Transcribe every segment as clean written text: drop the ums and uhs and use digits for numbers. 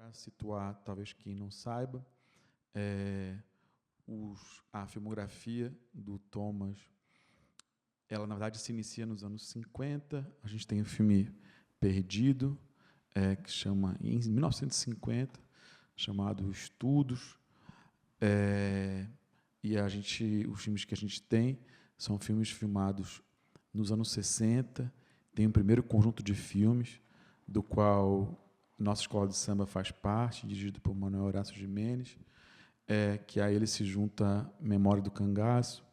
Para situar, talvez quem não saiba, a filmografia do Thomas, ela na verdade se inicia nos anos 50. A gente tem o filme Perdido, que chama em 1950, chamado Estudos. E os filmes que a gente tem são filmes filmados nos anos 60. Tem um primeiro conjunto de filmes, do qual nossa escola de samba faz parte, dirigido por Manuel Horácio Gimenez, que a ele se junta Memória do Cangaço,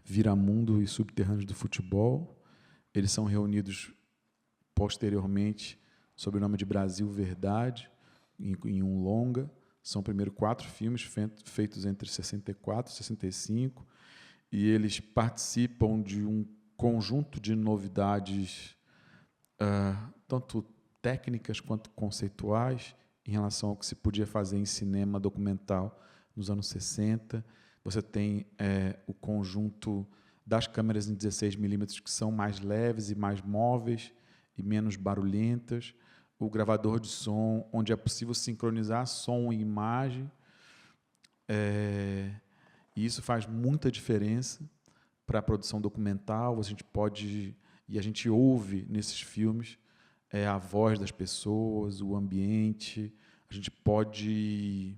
Viramundo e Subterrâneos do Futebol. Eles são reunidos posteriormente sob o nome de Brasil Verdade, em um longa. São primeiro 4 filmes feitos entre 64 e 65, e eles participam de um conjunto de novidades, tanto técnicas quanto conceituais, em relação ao que se podia fazer em cinema documental nos anos 60. Você tem o conjunto das câmeras em 16mm, que são mais leves e mais móveis e menos barulhentas, o gravador de som, onde é possível sincronizar som e imagem, e isso faz muita diferença para a produção documental. A gente ouve nesses filmes a voz das pessoas, o ambiente. A gente pode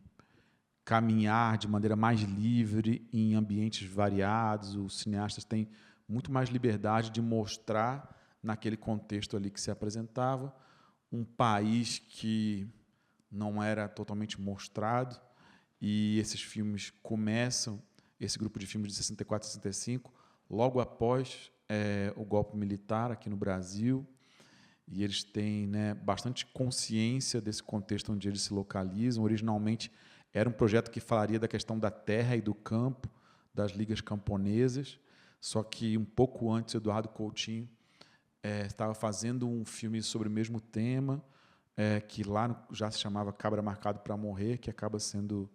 caminhar de maneira mais livre em ambientes variados. Os cineastas têm muito mais liberdade de mostrar, naquele contexto ali que se apresentava, um país que não era totalmente mostrado. E esses filmes começam, esse grupo de filmes de 64 e 65, logo após o golpe militar aqui no Brasil, e eles têm, bastante consciência desse contexto onde eles se localizam. Originalmente era um projeto que falaria da questão da terra e do campo, das ligas camponesas, só que um pouco antes Eduardo Coutinho estava fazendo um filme sobre o mesmo tema, que lá já se chamava Cabra Marcado para Morrer, que acaba sendo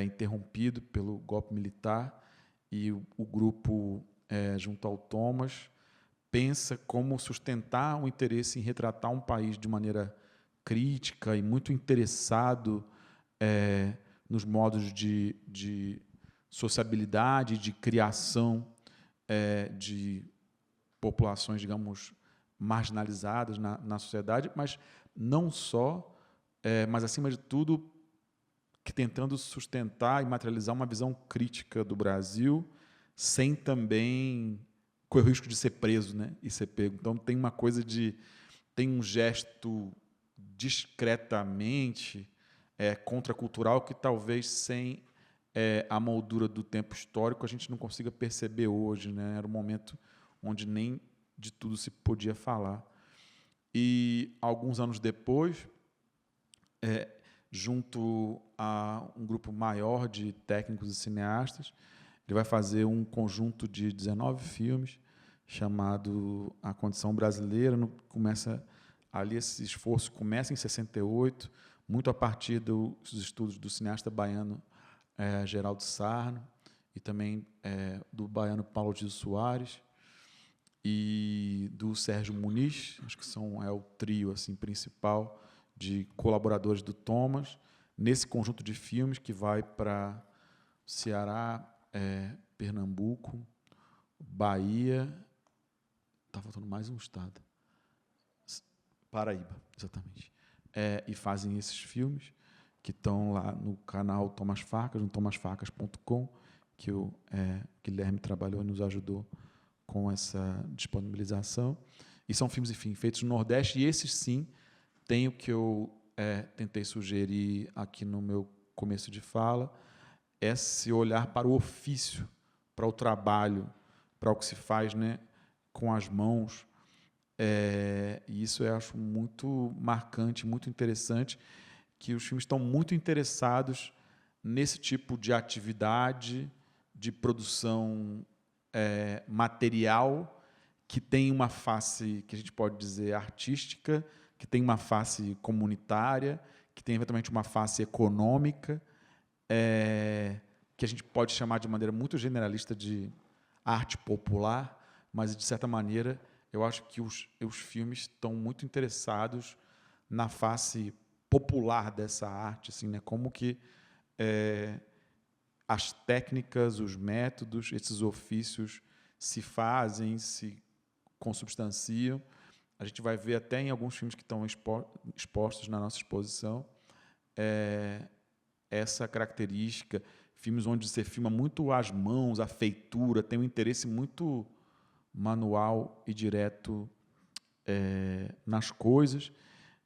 interrompido pelo golpe militar, e o grupo, junto ao Thomas, pensa como sustentar o interesse em retratar um país de maneira crítica e muito interessado nos modos de sociabilidade, de criação de populações, digamos, marginalizadas na sociedade, mas não só, mas, acima de tudo, que tentando sustentar e materializar uma visão crítica do Brasil, sem também correr o risco de ser preso, e ser pego. Então, tem uma coisa tem um gesto discretamente contracultural que talvez sem a moldura do tempo histórico a gente não consiga perceber hoje. Era um momento onde nem de tudo se podia falar. E, alguns anos depois, junto a um grupo maior de técnicos e cineastas, ele vai fazer um conjunto de 19 filmes chamado A Condição Brasileira. Esse esforço começa em 68, muito a partir dos estudos do cineasta baiano Geraldo Sarno, e também do baiano Paulo de Soares e do Sérgio Muniz. Acho que é o trio assim, principal de colaboradores do Thomas, nesse conjunto de filmes que vai para Ceará, Pernambuco, Bahia, está faltando mais um estado, Paraíba, exatamente, e fazem esses filmes, que estão lá no canal Thomas Farkas, no thomasfarkas.com, que o Guilherme trabalhou e nos ajudou com essa disponibilização. E são filmes, enfim, feitos no Nordeste, e esses, sim, tem o que eu tentei sugerir aqui no meu começo de fala, esse olhar para o ofício, para o trabalho, para o que se faz com as mãos. E isso eu acho muito marcante, muito interessante, que os filmes estão muito interessados nesse tipo de atividade, de produção material, que tem uma face, que a gente pode dizer, artística, que tem uma face comunitária, que tem, eventualmente, uma face econômica, que a gente pode chamar de maneira muito generalista de arte popular, mas, de certa maneira, eu acho que os filmes estão muito interessados na face popular dessa arte, assim, né? Como que as técnicas, os métodos, esses ofícios se fazem, se consubstanciam. A gente vai ver até em alguns filmes que estão expostos na nossa exposição essa característica, filmes onde você filma muito as mãos, a feitura, tem um interesse muito manual e direto nas coisas.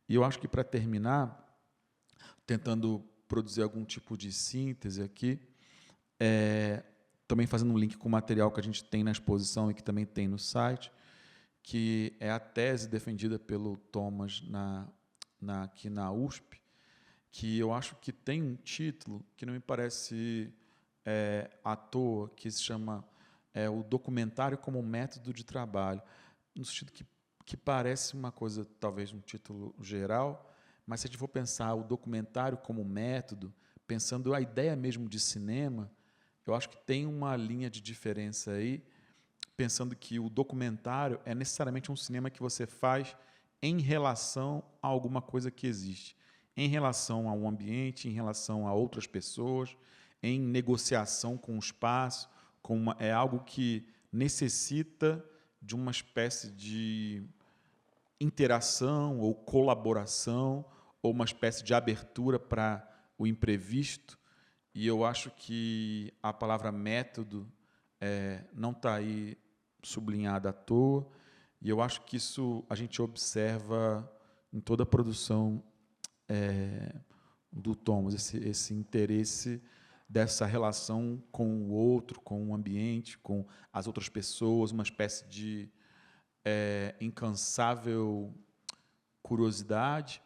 E eu acho que, para terminar, tentando produzir algum tipo de síntese aqui, também fazendo um link com o material que a gente tem na exposição e que também tem no site, que é a tese defendida pelo Thomas aqui na USP, que eu acho que tem um título que não me parece à toa, que se chama o documentário como método de trabalho, no sentido que parece uma coisa, talvez um título geral, mas se a gente for pensar o documentário como método, pensando a ideia mesmo de cinema, eu acho que tem uma linha de diferença aí, pensando que o documentário é necessariamente um cinema que você faz em relação a alguma coisa que existe, em relação a um ambiente, em relação a outras pessoas, em negociação com o espaço, é algo que necessita de uma espécie de interação ou colaboração, ou uma espécie de abertura para o imprevisto. E eu acho que a palavra método não está aí sublinhada à toa, e eu acho que isso a gente observa em toda a produção do Thomas, esse interesse dessa relação com o outro, com o ambiente, com as outras pessoas, uma espécie de incansável curiosidade.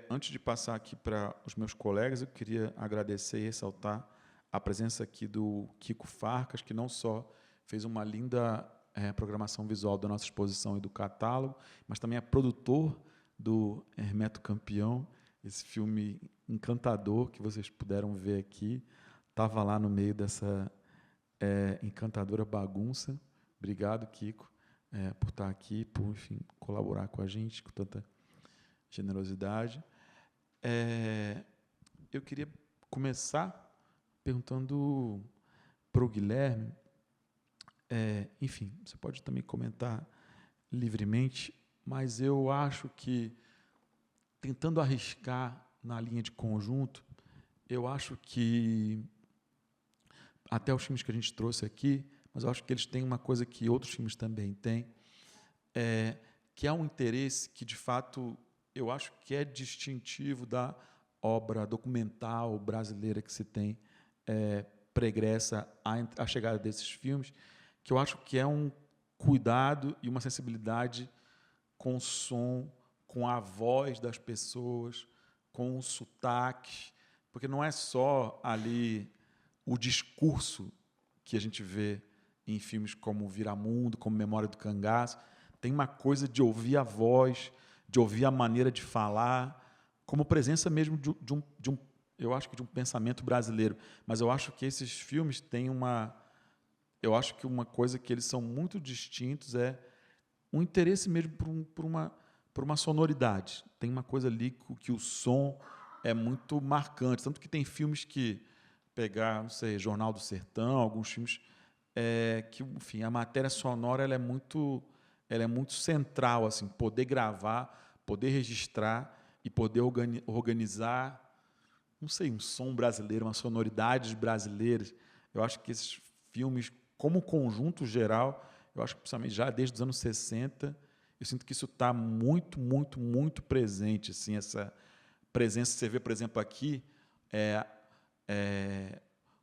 Antes de passar aqui para os meus colegas, eu queria agradecer e ressaltar a presença aqui do Kiko Farcas, que não só fez uma linda programação visual da nossa exposição e do catálogo, mas também é produtor do Hermeto Campeão, esse filme encantador que vocês puderam ver aqui. Estava lá no meio dessa encantadora bagunça. Obrigado, Kiko, por estar aqui, por, enfim, colaborar com a gente com tanta generosidade. Eu queria começar perguntando para o Guilherme, enfim, você pode também comentar livremente, mas eu acho que, tentando arriscar na linha de conjunto, eu acho que, até os filmes que a gente trouxe aqui, mas eu acho que eles têm uma coisa que outros filmes também têm, que é um interesse que, de fato, eu acho que é distintivo da obra documental brasileira que se tem pregressa à chegada desses filmes, que eu acho que é um cuidado e uma sensibilidade com o som, com a voz das pessoas, com os sotaques, porque não é só ali o discurso que a gente vê em filmes como Viramundo, como Memória do Cangaço. Tem uma coisa de ouvir a voz, de ouvir a maneira de falar, como presença mesmo eu acho que de um pensamento brasileiro. Mas eu acho que esses filmes têm eu acho que uma coisa que eles são muito distintos é um interesse mesmo por uma sonoridade. Tem uma coisa ali que o som é muito marcante. Tanto que tem filmes que, pegar, não sei, Jornal do Sertão, alguns filmes, que, enfim, a matéria sonora ela é muito central, assim, poder gravar, poder registrar e poder organizar, não sei, um som brasileiro, uma sonoridades brasileiras. Eu acho que esses filmes, como conjunto geral, eu acho que, principalmente já desde os anos 60, eu sinto que isso está muito, muito, muito presente, assim, essa presença. Você vê, por exemplo, aqui,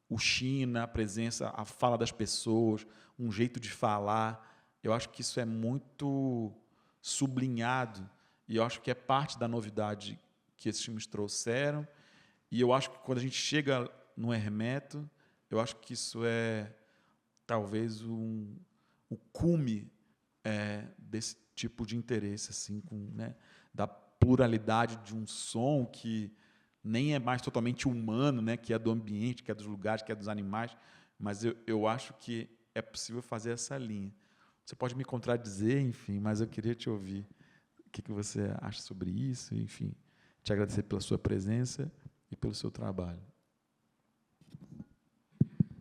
o China, a presença, a fala das pessoas, um jeito de falar. Eu acho que isso é muito sublinhado e eu acho que é parte da novidade que esses filmes trouxeram. E eu acho que, quando a gente chega no Hermeto, eu acho que isso é talvez o cume desse tipo de interesse, assim, né, da pluralidade de um som que nem é mais totalmente humano, né, que é do ambiente, que é dos lugares, que é dos animais, mas eu acho que é possível fazer essa linha. Você pode me contradizer, enfim, mas eu queria te ouvir. O que você acha sobre isso? Enfim, te agradecer pela sua presença e pelo seu trabalho.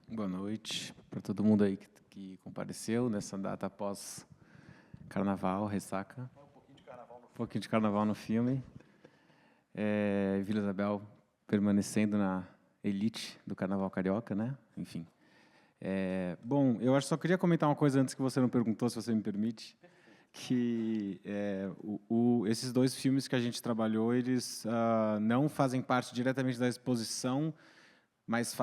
Boa noite para todo mundo aí que compareceu nessa data após Carnaval, ressaca. Um pouquinho de Carnaval no filme. Vila Isabel permanecendo na elite do Carnaval carioca, né? Enfim. Bom, eu só queria comentar uma coisa antes que você não perguntou, se você me permite, que esses 2 filmes que a gente trabalhou, eles não fazem parte diretamente da exposição, mas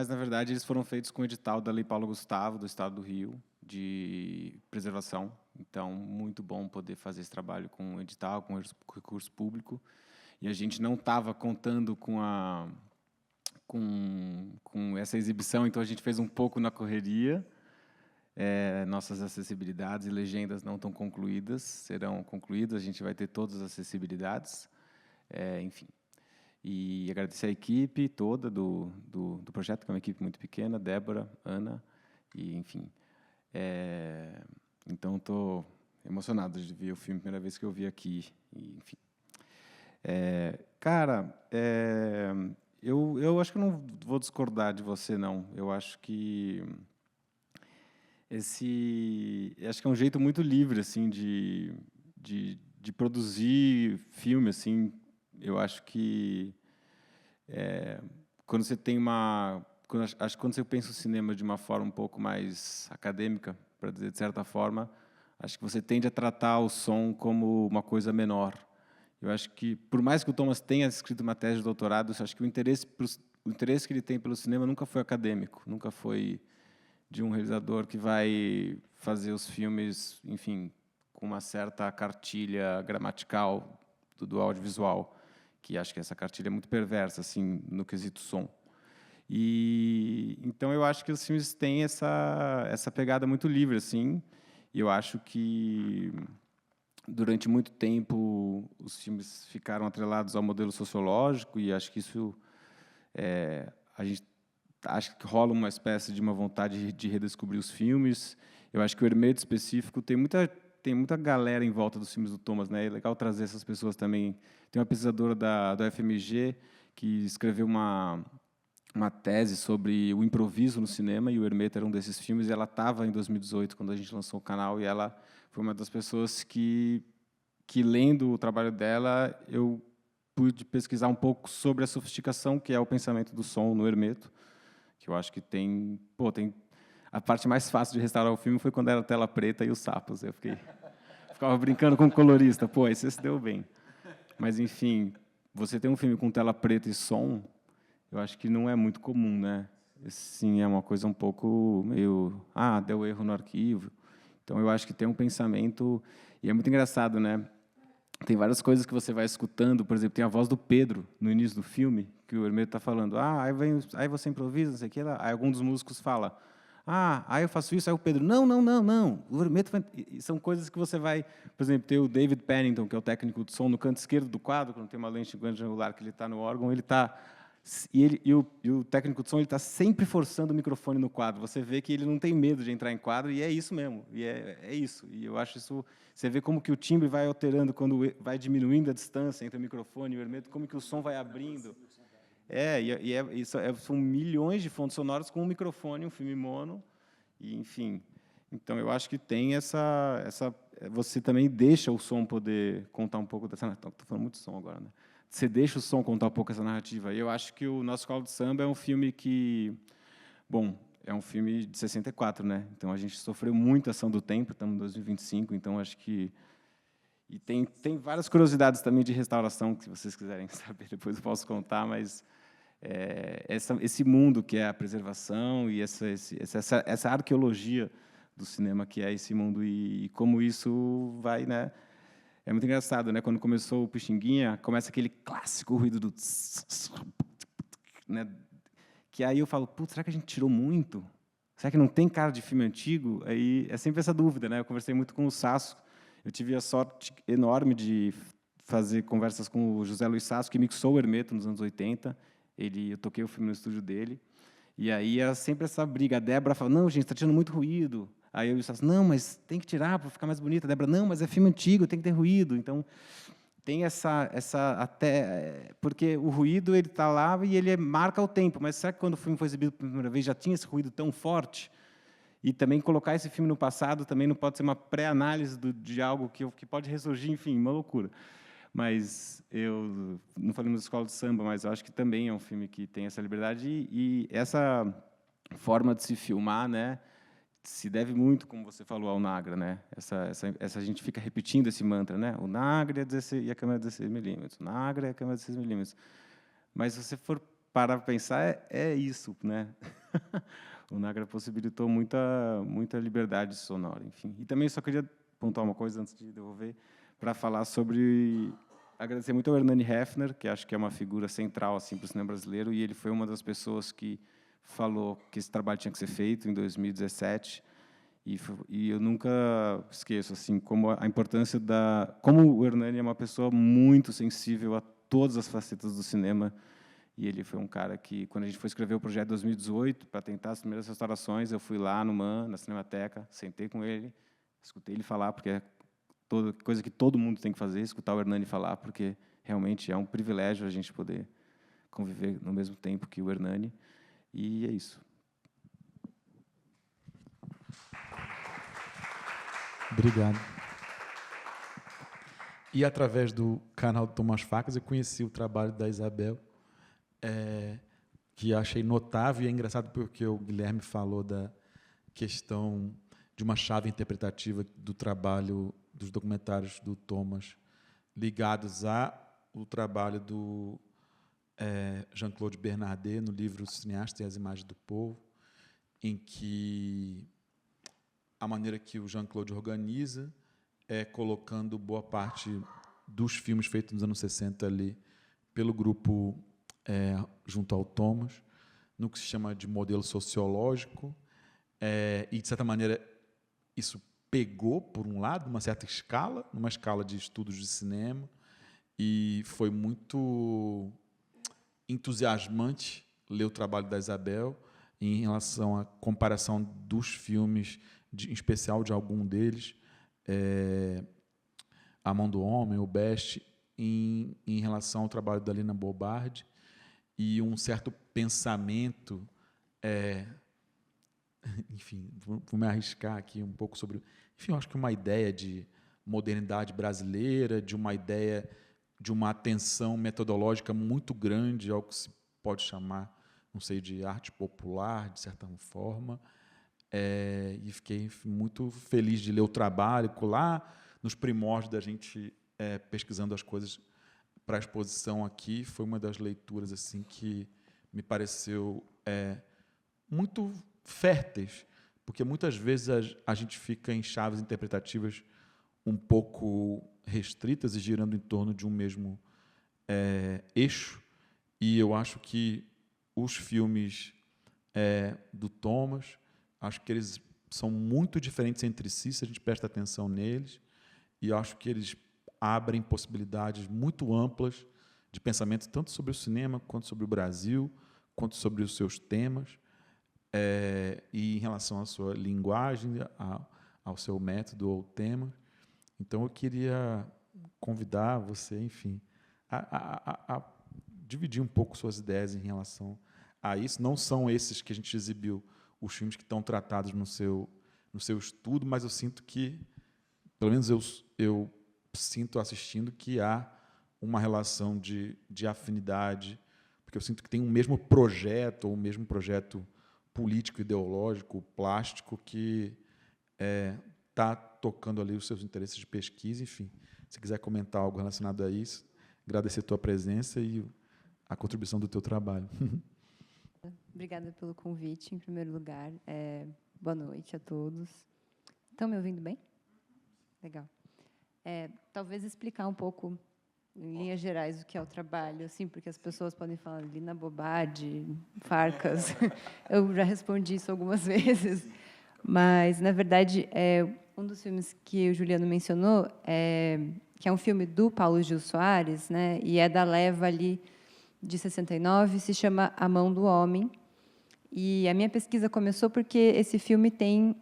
na verdade eles foram feitos com o edital da Lei Paulo Gustavo, do Estado do Rio, de preservação. Então, muito bom poder fazer esse trabalho com o edital, com recurso público. E a gente não estava contando com essa exibição, então a gente fez um pouco na correria. Nossas acessibilidades e legendas não estão concluídas, serão concluídas, a gente vai ter todas as acessibilidades. Enfim. E agradecer a equipe toda do projeto, que é uma equipe muito pequena, Débora, Ana, e enfim. Então, estou emocionado de ver o filme, primeira vez que eu vi aqui, e, enfim. Cara, eu acho que eu não vou discordar de você, não. Eu acho que acho que é um jeito muito livre, assim, de produzir filme, assim. Eu acho que quando você tem acho que quando você pensa o cinema de uma forma um pouco mais acadêmica, para dizer de certa forma, acho que você tende a tratar o som como uma coisa menor. Eu acho que, por mais que o Thomas tenha escrito uma tese de doutorado, eu acho que o interesse que ele tem pelo cinema nunca foi acadêmico, nunca foi de um realizador que vai fazer os filmes, enfim, com uma certa cartilha gramatical do audiovisual, que acho que essa cartilha é muito perversa, assim, no quesito som. E então eu acho que os filmes têm essa pegada muito livre, assim. E eu acho que durante muito tempo os filmes ficaram atrelados ao modelo sociológico, e acho que isso a gente acho que rola uma espécie de uma vontade de redescobrir os filmes. Eu acho que o Hermeto específico tem muita galera em volta dos filmes do Thomas, né? É legal trazer essas pessoas também. Tem uma pesquisadora da UFMG que escreveu uma tese sobre o improviso no cinema, e o Hermeto era um desses filmes, e ela estava em 2018, quando a gente lançou o canal, e ela foi uma das pessoas que lendo o trabalho dela, eu pude pesquisar um pouco sobre a sofisticação que é o pensamento do som no Hermeto, que eu acho que tem a parte mais fácil de restaurar o filme foi quando era a tela preta e os sapos. Eu ficava brincando com o colorista. Esse se deu bem. Mas, enfim, você tem um filme com tela preta e som, eu acho que não é muito comum, né? Sim, é uma coisa um pouco meio... deu erro no arquivo. Então, eu acho que tem um pensamento... E é muito engraçado, né? Tem várias coisas que você vai escutando. Por exemplo, tem a voz do Pedro no início do filme, que o Hermeto está falando. Aí você improvisa, não sei o que. Aí algum dos músicos fala... aí eu faço isso, aí o Pedro, não. O Hermeto são coisas que você vai... Por exemplo, tem o David Pennington, que é o técnico de som, no canto esquerdo do quadro, quando tem uma lente grande angular que ele está no órgão, ele está... E o técnico de som está sempre forçando o microfone no quadro. Você vê que ele não tem medo de entrar em quadro, e é isso mesmo. E é isso. E eu acho isso... Você vê como que o timbre vai alterando quando vai diminuindo a distância entre o microfone e o Hermeto, como que o som vai abrindo. São milhões de fontes sonoras com um microfone, um filme mono, e, enfim. Então, eu acho que tem você também deixa o som poder contar um pouco dessa... Estou falando muito de som agora, né? Você deixa o som contar um pouco essa narrativa. E eu acho que o Nosso Colo de Samba é um filme que... Bom, é um filme de 64, né? Então, a gente sofreu muito a ação do tempo, estamos em 2025, então acho que... E tem várias curiosidades também de restauração, que se vocês quiserem saber, depois eu posso contar, mas... esse mundo que é a preservação e essa arqueologia do cinema que é esse mundo, e como isso vai, né? É muito engraçado, né? Quando começou o Pixinguinha, começa aquele clássico ruído do... né? Que aí eu falo, putz, será que a gente tirou muito? Será que não tem cara de filme antigo? Aí é sempre essa dúvida, né? Eu conversei muito com o Sasso, eu tive a sorte enorme de fazer conversas com o José Luiz Sasso, que mixou o Hermeto nos anos 80, eu toquei o filme no estúdio dele, e aí era sempre essa briga. A Débora fala, não, gente, está tirando muito ruído. Aí eu disse, não, mas tem que tirar para ficar mais bonito. A Débora, não, mas é filme antigo, tem que ter ruído. Então, tem essa até porque o ruído ele está lá e ele marca o tempo, mas será que quando o filme foi exibido pela primeira vez já tinha esse ruído tão forte? E também colocar esse filme no passado também não pode ser uma pré-análise de algo que pode ressurgir, enfim, uma loucura. Mas eu não falamos da escola de samba, mas eu acho que também é um filme que tem essa liberdade e essa forma de se filmar, né, se deve muito, como você falou, ao Nagra, né? Essa a gente fica repetindo esse mantra, né? O Nagra e a câmera é 16 milímetros, o Nagra e a câmera 16 milímetros. Mas se você for parar para pensar, é isso, né? O Nagra possibilitou muita liberdade sonora, enfim. E também só queria pontuar uma coisa antes de devolver, para falar sobre agradecer muito ao Hernani Hefner, que acho que é uma figura central assim para o cinema brasileiro, e ele foi uma das pessoas que falou que esse trabalho tinha que ser feito em 2017, e eu nunca esqueço assim como a importância como o Hernani é uma pessoa muito sensível a todas as facetas do cinema. E ele foi um cara que, quando a gente foi escrever o projeto em 2018, para tentar as primeiras restaurações, eu fui lá no MAN, na Cinemateca, sentei com ele, escutei ele falar, porque é coisa que todo mundo tem que fazer, escutar o Hernani falar, porque realmente é um privilégio a gente poder conviver no mesmo tempo que o Hernani. E é isso. Obrigado. E, através do canal do Tomás Facas, eu conheci o trabalho da Isabel, que achei notável, e é engraçado porque o Guilherme falou da questão de uma chave interpretativa do trabalho dos documentários do Thomas ligados ao trabalho do Jean-Claude Bernardet no livro O Cineasta e as Imagens do Povo, em que a maneira que o Jean-Claude organiza é colocando boa parte dos filmes feitos nos anos 60 ali pelo grupo junto ao Thomas, no que se chama de modelo sociológico, e, de certa maneira, isso pegou, por um lado, numa certa escala, numa escala de estudos de cinema, e foi muito entusiasmante ler o trabalho da Isabel em relação à comparação dos filmes, em especial de algum deles, A Mão do Homem, o Best, em relação ao trabalho da Lina Bobardi, e um certo pensamento, enfim, vou me arriscar aqui um pouco sobre, enfim, eu acho que uma ideia de modernidade brasileira, de uma ideia de uma atenção metodológica muito grande ao que se pode chamar, não sei, de arte popular, de certa forma, e fiquei muito feliz de ler o trabalho lá nos primórdios da gente pesquisando as coisas para a exposição aqui. Foi uma das leituras assim que me pareceu muito férteis, porque muitas vezes a gente fica em chaves interpretativas um pouco restritas e girando em torno de um mesmo eixo, e eu acho que os filmes do Thomas, acho que eles são muito diferentes entre si, se a gente presta atenção neles, e acho que eles abrem possibilidades muito amplas de pensamento, tanto sobre o cinema, quanto sobre o Brasil, quanto sobre os seus temas, e em relação à sua linguagem, ao seu método ou tema. Então, eu queria convidar você, enfim, a dividir um pouco suas ideias em relação a isso. Não são esses que a gente exibiu, os filmes que estão tratados no seu estudo, mas eu sinto que, pelo menos eu sinto assistindo, que há uma relação de afinidade, porque eu sinto que tem um mesmo projeto, ou um mesmo projeto político, ideológico, plástico, que está tocando ali os seus interesses de pesquisa. Enfim, se quiser comentar algo relacionado a isso, agradecer a tua presença e a contribuição do teu trabalho. Obrigada pelo convite, em primeiro lugar. Boa noite a todos. Estão me ouvindo bem? Legal. Talvez explicar um pouco, em linhas gerais, o que é o trabalho, assim, porque as pessoas podem falar ali na bobagem, Farcas. Eu já respondi isso algumas vezes, mas, na verdade, um dos filmes que o Juliano mencionou, que é um filme do Paulo Gil Soares, né, e é da leva ali de 69, se chama A Mão do Homem. E a minha pesquisa começou porque esse filme tem,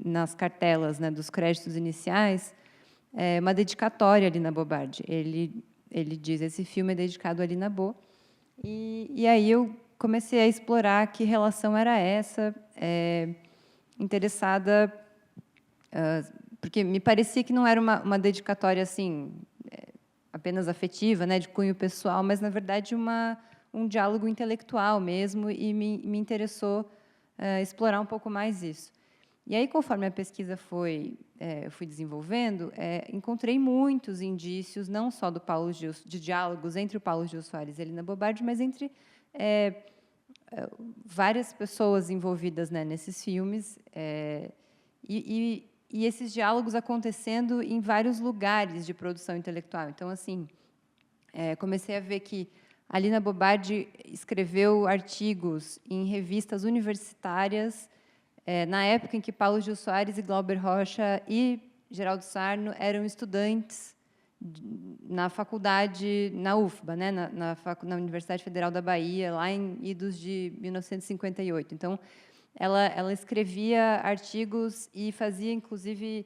nas cartelas, né, dos créditos iniciais, uma dedicatória à Lina Bobardi. Ele diz, esse filme é dedicado a Lina Bo. E aí eu comecei a explorar que relação era essa, interessada, porque me parecia que não era uma dedicatória assim, apenas afetiva, né, de cunho pessoal, mas, na verdade, um diálogo intelectual mesmo, e me interessou explorar um pouco mais isso. E aí, conforme a pesquisa eu fui desenvolvendo, encontrei muitos indícios, não só de diálogos entre o Paulo Gil Soares e a Lina Bobardi, mas entre várias pessoas envolvidas, né, nesses filmes, e esses diálogos acontecendo em vários lugares de produção intelectual. Então, assim, comecei a ver que a Lina Bobardi escreveu artigos em revistas universitárias, na época em que Paulo Gil Soares e Glauber Rocha e Geraldo Sarno eram estudantes na faculdade, na UFBA, né, na Universidade Federal da Bahia, lá em idos de 1958. Então, ela escrevia artigos e fazia, inclusive,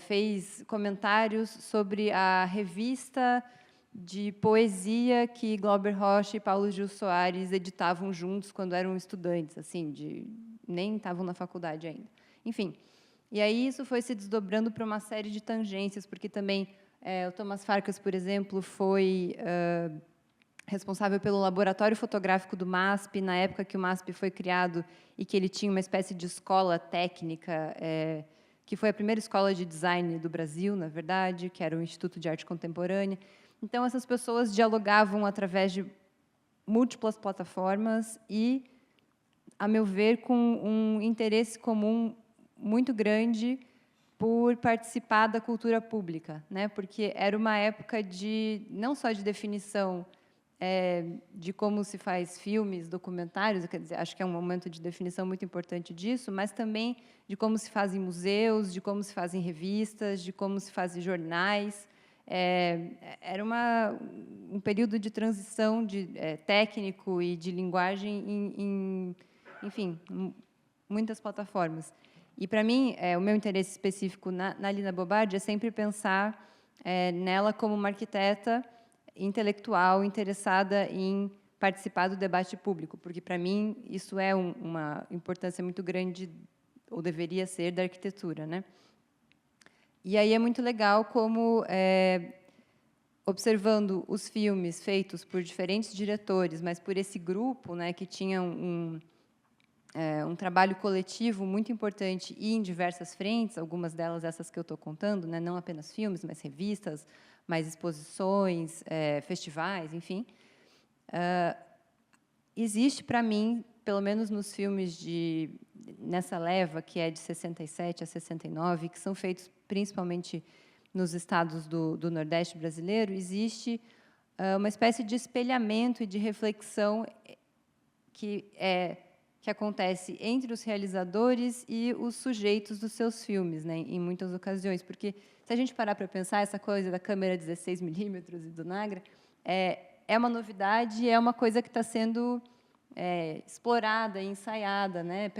fez comentários sobre a revista de poesia que Glauber Rocha e Paulo Gil Soares editavam juntos quando eram estudantes, assim, nem estavam na faculdade ainda. Enfim, e aí isso foi se desdobrando para uma série de tangências, porque também o Thomas Farkas, por exemplo, foi responsável pelo laboratório fotográfico do MASP, na época que o MASP foi criado e que ele tinha uma espécie de escola técnica, que foi a primeira escola de design do Brasil, na verdade, que era o Instituto de Arte Contemporânea. Então, essas pessoas dialogavam através de múltiplas plataformas e, a meu ver, com um interesse comum muito grande por participar da cultura pública, né? Porque era uma época não só de definição de como se faz filmes, documentários, quer dizer, acho que é um momento de definição muito importante disso, mas também de como se fazem museus, de como se fazem revistas, de como se fazem jornais. Era um período de transição técnico e de linguagem enfim, muitas plataformas. E, para mim, o meu interesse específico na Lina Bobardi é sempre pensar nela como uma arquiteta intelectual interessada em participar do debate público, porque, para mim, isso é uma importância muito grande, ou deveria ser, da arquitetura, né? E aí é muito legal como, observando os filmes feitos por diferentes diretores, mas por esse grupo, né, que tinha um trabalho coletivo muito importante e em diversas frentes, algumas delas essas que eu estou contando, né, não apenas filmes, mas revistas, mais exposições, festivais, enfim. Existe, para mim, pelo menos nos filmes nessa leva, que é de 67 a 69, que são feitos principalmente nos estados do Nordeste brasileiro, existe uma espécie de espelhamento e de reflexão que acontece entre os realizadores e os sujeitos dos seus filmes, né, em muitas ocasiões. Porque, se a gente parar para pensar, essa coisa da câmera 16mm e do Nagra é uma novidade, é uma coisa que está sendo explorada e ensaiada, né,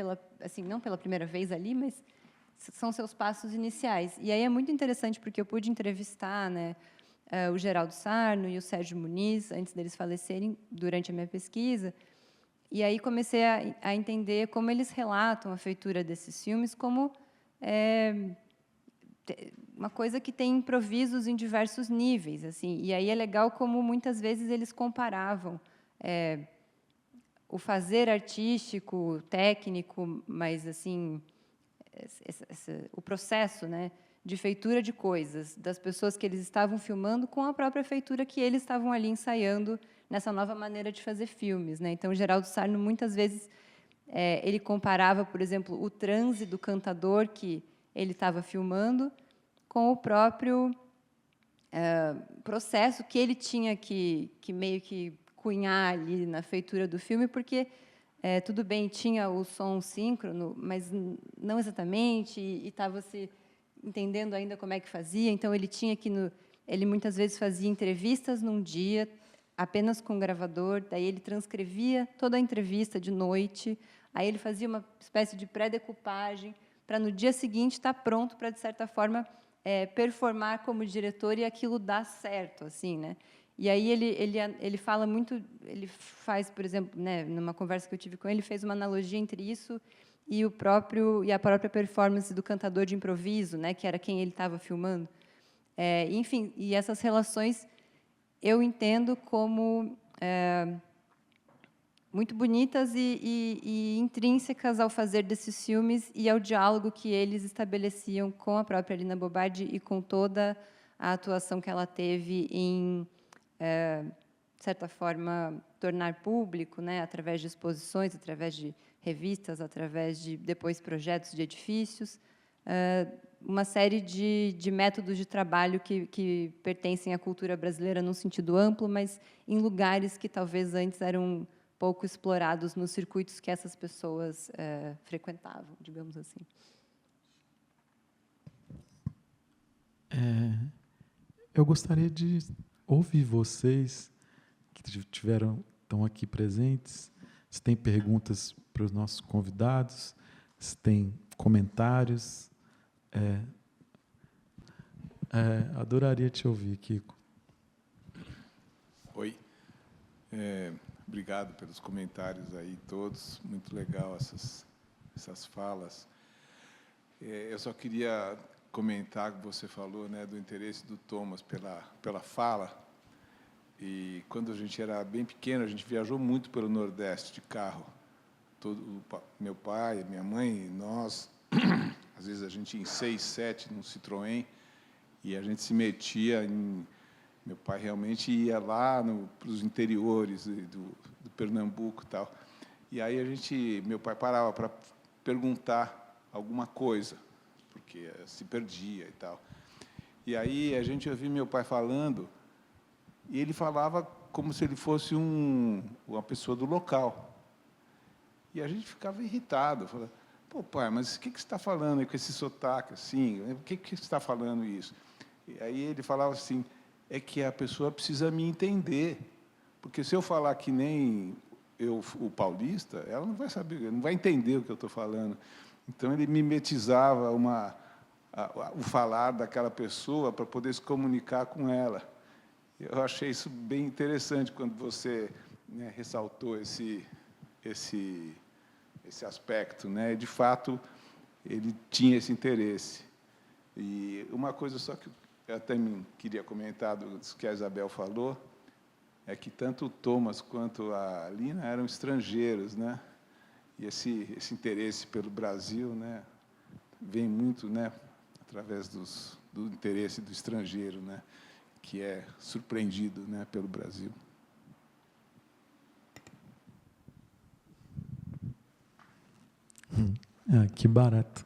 assim, não pela primeira vez ali, mas são seus passos iniciais. E aí é muito interessante, porque eu pude entrevistar, né, o Geraldo Sarno e o Sérgio Muniz, antes deles falecerem, durante a minha pesquisa. E aí comecei a entender como eles relatam a feitura desses filmes como uma coisa que tem improvisos em diversos níveis, assim. E aí é legal como muitas vezes eles comparavam o fazer artístico, técnico, mas assim o processo, né, de feitura de coisas das pessoas que eles estavam filmando com a própria feitura que eles estavam ali ensaiando nessa nova maneira de fazer filmes, né? Então, o Geraldo Sarno, muitas vezes, ele comparava, por exemplo, o transe do cantador que ele estava filmando com o próprio processo que ele tinha que meio que cunhar ali na feitura do filme, porque, tudo bem, tinha o som síncrono, mas não exatamente, e estava se entendendo ainda como é que fazia. Então, ele tinha que... Ele, muitas vezes, fazia entrevistas num dia, apenas com o gravador, daí ele transcrevia toda a entrevista de noite, aí ele fazia uma espécie de pré-decupagem, para, no dia seguinte, estar pronto para, de certa forma, performar como diretor e aquilo dar certo, assim, né? E aí ele fala muito, ele faz, por exemplo, né, numa conversa que eu tive com ele, fez uma analogia entre isso e a própria performance do cantador de improviso, né, que era quem ele estava filmando. Enfim, e essas relações eu entendo como muito bonitas e intrínsecas ao fazer desses filmes e ao diálogo que eles estabeleciam com a própria Lina Bobardi e com toda a atuação que ela teve em, de certa forma, tornar público, né, através de exposições, através de revistas, através de, depois, projetos de edifícios, uma série de métodos de trabalho que pertencem à cultura brasileira num sentido amplo, mas em lugares que talvez antes eram pouco explorados nos circuitos que essas pessoas frequentavam, digamos assim. Eu gostaria de ouvir vocês que estão aqui presentes, se tem perguntas para os nossos convidados, se tem comentários. Adoraria te ouvir, Kiko. Oi. Obrigado pelos comentários aí todos. Muito legal essas falas. Eu só queria comentar que você falou, né, do interesse do Thomas pela fala. E quando a gente era bem pequeno, a gente viajou muito pelo Nordeste de carro. Meu pai, minha mãe, nós, às vezes a gente ia em 6, 7 num Citroën, e a gente se metia em... Meu pai realmente ia lá para os interiores do Pernambuco e tal. E aí meu pai parava para perguntar alguma coisa, porque se perdia e tal. E aí a gente ouvia meu pai falando, e ele falava como se ele fosse uma pessoa do local. E a gente ficava irritado, falava: pô, pai, mas o que você está falando aí com esse sotaque assim? Por que você está falando isso? E aí ele falava assim: é que a pessoa precisa me entender, porque se eu falar que nem o paulista, ela não vai saber, não vai entender o que eu estou falando. Então ele mimetizava o falar daquela pessoa para poder se comunicar com ela. Eu achei isso bem interessante quando você, né, ressaltou esse aspecto, né? De fato, ele tinha esse interesse. E uma coisa só que eu também queria comentar do que a Isabel falou, é que tanto o Thomas quanto a Lina eram estrangeiros, né? E esse interesse pelo Brasil, né, vem muito, né, através do interesse do estrangeiro, né, que é surpreendido, né, pelo Brasil. Que barato.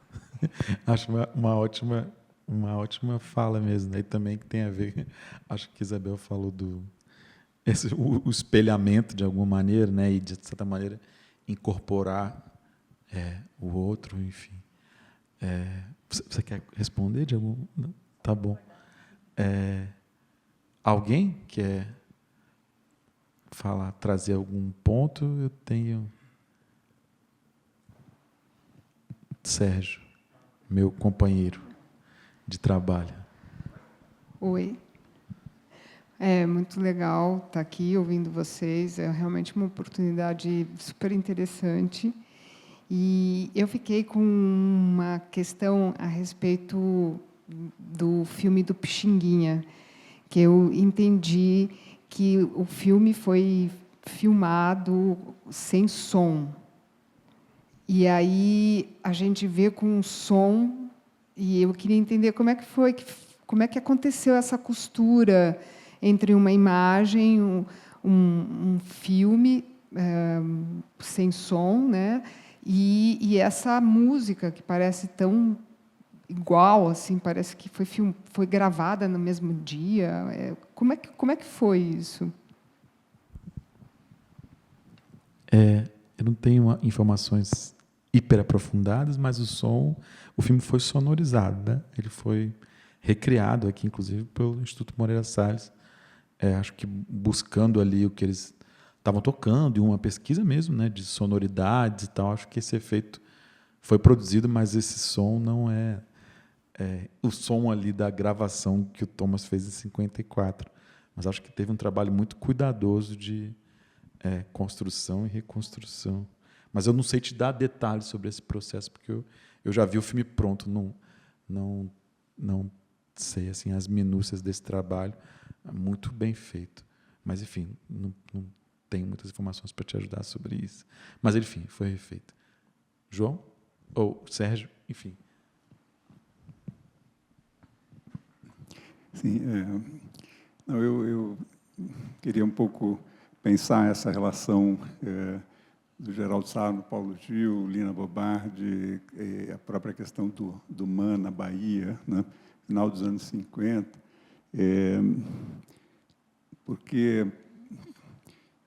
Acho uma ótima fala mesmo, né? E também que tem a ver, acho que a Isabel falou o espelhamento de alguma maneira, né? E de certa maneira incorporar o outro, enfim. Você quer responder de algum? Não? Tá bom. Alguém quer trazer algum ponto? Eu tenho Sérgio, meu companheiro de trabalho. Oi. É muito legal estar aqui ouvindo vocês. É realmente uma oportunidade super interessante. E eu fiquei com uma questão a respeito do filme do Pixinguinha, que eu entendi que o filme foi filmado sem som. E aí a gente vê com som, e eu queria entender como é que aconteceu essa costura entre uma imagem, um filme sem som, né, e essa música que parece tão igual, assim, parece que foi gravada no mesmo dia. Como é que foi isso? Eu não tenho informações hiper aprofundadas, mas o filme foi sonorizado, né? Ele foi recriado aqui, inclusive, pelo Instituto Moreira Salles, acho que buscando ali o que eles estavam tocando, e uma pesquisa mesmo, né, de sonoridades e tal. Acho que esse efeito foi produzido, mas esse som não é o som ali da gravação que o Thomas fez em 54. Mas acho que teve um trabalho muito cuidadoso de construção e reconstrução. Mas eu não sei te dar detalhes sobre esse processo, porque eu já vi o filme pronto, não sei assim, as minúcias desse trabalho, muito bem feito. Mas, enfim, não tenho muitas informações para te ajudar sobre isso. Mas, enfim, foi refeito. João? Ou Sérgio? Enfim. Sim, eu queria um pouco pensar essa relação do Geraldo Sarno, Paulo Gil, Lina Bobardi, a própria questão do MAN na Bahia, né, final dos anos 50, porque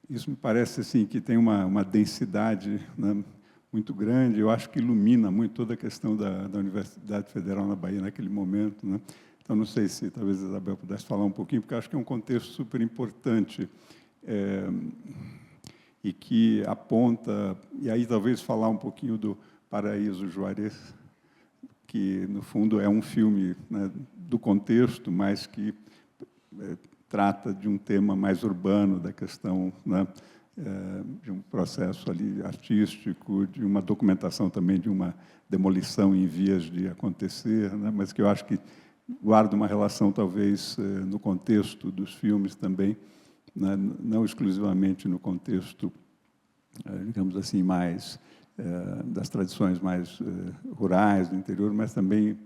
isso me parece assim, que tem uma densidade, né, muito grande. Eu acho que ilumina muito toda a questão da Universidade Federal na Bahia naquele momento, né? Então, não sei se talvez a Isabel pudesse falar um pouquinho, porque acho que é um contexto super importante e que aponta, e aí talvez falar um pouquinho do Paraíso Juarez, que, no fundo, é um filme, né, do contexto, mas que trata de um tema mais urbano, da questão, né, de um processo ali artístico, de uma documentação também de uma demolição em vias de acontecer, né, mas que eu acho que guarda uma relação, talvez, no contexto dos filmes também, né, não exclusivamente no contexto, digamos assim, mais das tradições mais rurais do interior, mas também,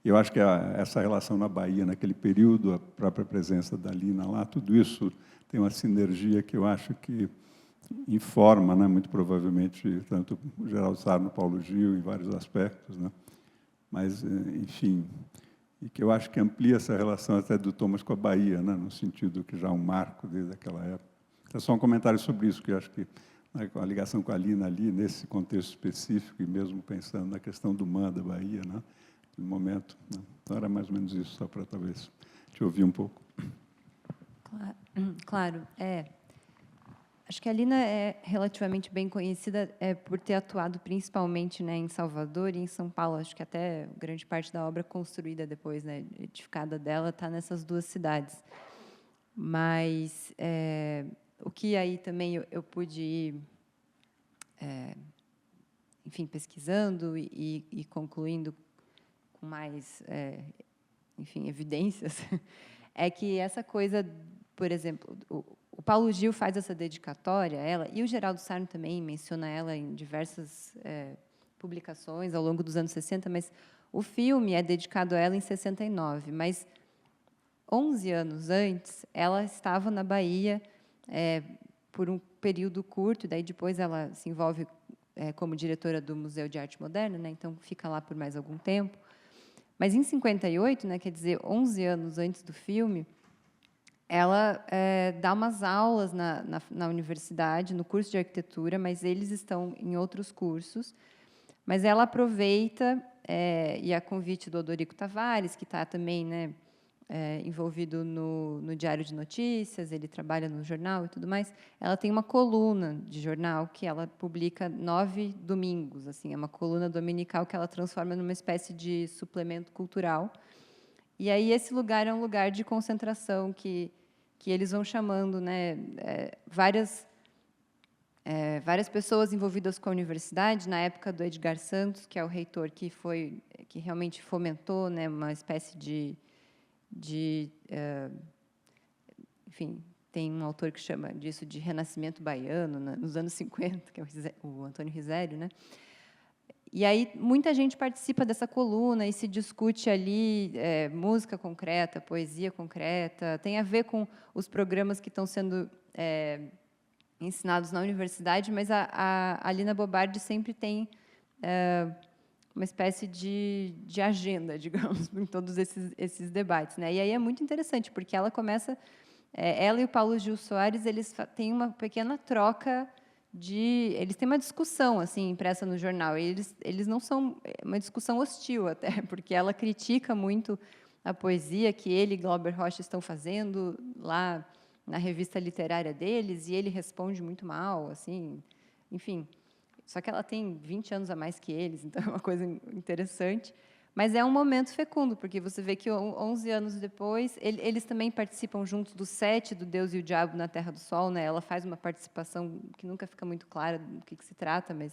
eu acho que essa relação na Bahia, naquele período, a própria presença da Lina lá, tudo isso tem uma sinergia que eu acho que informa, né, muito provavelmente, tanto o Geraldo Sarno, Paulo Gil, em vários aspectos, né, mas, enfim, e que eu acho que amplia essa relação até do Thomas com a Bahia, né, no sentido que já é um marco desde aquela época. É só um comentário sobre isso, que eu acho que, né, a ligação com a Lina ali, nesse contexto específico, e mesmo pensando na questão do MAN da Bahia, né, no momento. Né. Então, era mais ou menos isso, só para talvez te ouvir um pouco. Claro. Acho que a Lina é relativamente bem conhecida por ter atuado principalmente, né, em Salvador e em São Paulo. Acho que até grande parte da obra construída depois, né, edificada dela, está nessas duas cidades. Mas o que aí também eu pude ir, enfim, pesquisando e concluindo com mais, enfim, evidências, é que essa coisa, por exemplo, o Paulo Gil faz essa dedicatória a ela, e o Geraldo Sarno também menciona ela em diversas publicações ao longo dos anos 60, mas o filme é dedicado a ela em 69, mas 11 anos antes, ela estava na Bahia por um período curto, daí depois ela se envolve como diretora do Museu de Arte Moderna, né, então fica lá por mais algum tempo. Mas, em 58, né, quer dizer, 11 anos antes do filme, ela dá umas aulas na universidade, no curso de arquitetura, mas eles estão em outros cursos. Mas ela aproveita, e a convite do Odorico Tavares, que está também, né, envolvido no Diário de Notícias, ele trabalha no jornal e tudo mais, ela tem uma coluna de jornal que ela publica 9 domingos, assim, é uma coluna dominical que ela transforma numa espécie de suplemento cultural. E aí esse lugar é um lugar de concentração que eles vão chamando, né, várias pessoas envolvidas com a universidade, na época do Edgar Santos, que é o reitor que realmente fomentou, né, uma espécie de enfim, tem um autor que chama disso de renascimento baiano, né, nos anos 50, que é o Antônio Risério, né? E aí muita gente participa dessa coluna e se discute ali música concreta, poesia concreta, tem a ver com os programas que estão sendo ensinados na universidade, mas a Lina Bobardi sempre tem uma espécie de agenda, digamos, em todos esses debates, né? E aí é muito interessante, porque ela começa... ela e o Paulo Gil Soares, eles têm uma pequena troca eles têm uma discussão, assim, impressa no jornal, e eles não são... uma discussão hostil, até, porque ela critica muito a poesia que ele e Glauber Rocha estão fazendo lá na revista literária deles, e ele responde muito mal, assim, enfim... Só que ela tem 20 anos a mais que eles, então é uma coisa interessante. Mas é um momento fecundo, porque você vê que 11 anos depois, eles também participam juntos do set do Deus e o Diabo na Terra do Sol, né? Ela faz uma participação que nunca fica muito clara do que se trata, mas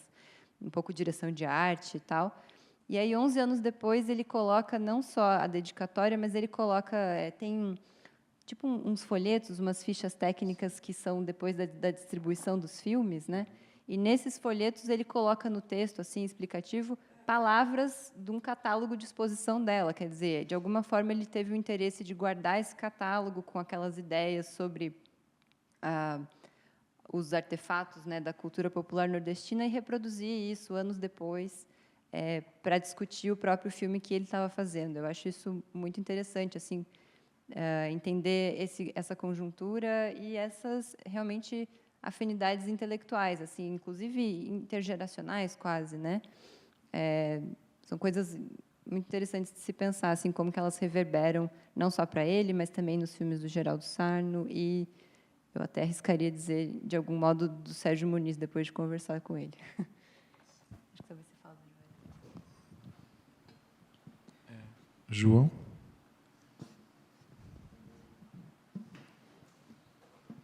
um pouco direção de arte e tal. E aí, 11 anos depois, ele coloca não só a dedicatória, mas ele coloca... tem tipo uns folhetos, umas fichas técnicas que são depois da distribuição dos filmes, né? E nesses folhetos ele coloca no texto assim explicativo palavras de um catálogo de exposição dela, quer dizer, de alguma forma ele teve o interesse de guardar esse catálogo com aquelas ideias sobre os artefatos, né, da cultura popular nordestina e reproduzir isso anos depois para discutir o próprio filme que ele estava fazendo. Eu acho isso muito interessante, assim, entender essa conjuntura e essas realmente afinidades intelectuais, assim, inclusive intergeracionais, quase, né? São coisas muito interessantes de se pensar, assim, como que elas reverberam não só para ele, mas também nos filmes do Geraldo Sarno e eu até arriscaria dizer, de algum modo, do Sérgio Muniz, depois de conversar com ele. Acho que talvez você fale. João?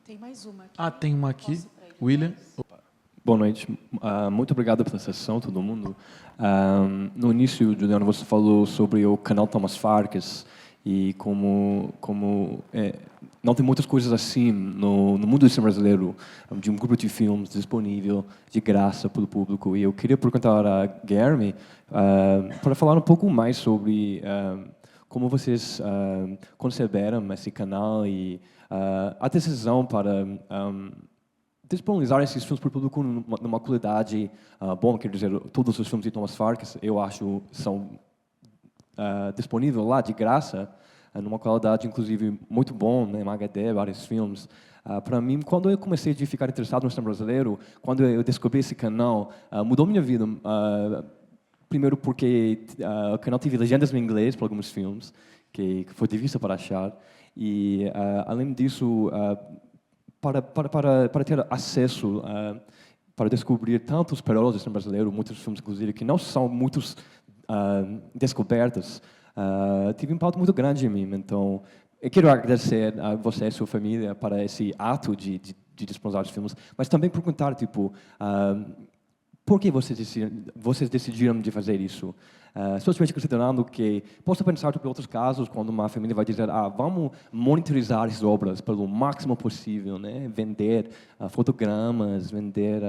Tem mais uma aqui. Ah, tem uma aqui. William? Boa noite. Muito obrigado pela sessão, todo mundo. No início, Juliano, você falou sobre o canal Thomas Farkas e como não tem muitas coisas assim no mundo do cinema brasileiro, de um grupo de filmes disponível de graça para o público. E eu queria perguntar a Guilherme para falar um pouco mais sobre como vocês conceberam esse canal e a decisão para disponibilizar esses filmes para o público numa qualidade boa, quer dizer, todos os filmes de Thomas Farkas, eu acho, são disponíveis lá de graça, numa qualidade, inclusive, muito bom, né, em HD, vários filmes. Para mim, quando eu comecei a ficar interessado no cinema brasileiro, quando eu descobri esse canal, mudou minha vida. Primeiro porque o canal teve legendas em inglês para alguns filmes, que foi difícil para achar. E, além disso, para ter acesso, para descobrir tantos pérolas do cinema brasileiro, muitos filmes, inclusive, que não são muitos descobertos, tive um impacto muito grande em mim. Então, eu quero agradecer a você e a sua família para esse ato de disponibilizar os filmes, mas também perguntar, tipo, por que vocês decidiram de fazer isso? Especialmente considerando que posso pensar sobre outros casos, quando uma família vai dizer, vamos monitorizar as obras pelo máximo possível, né? Vender fotogramas, vender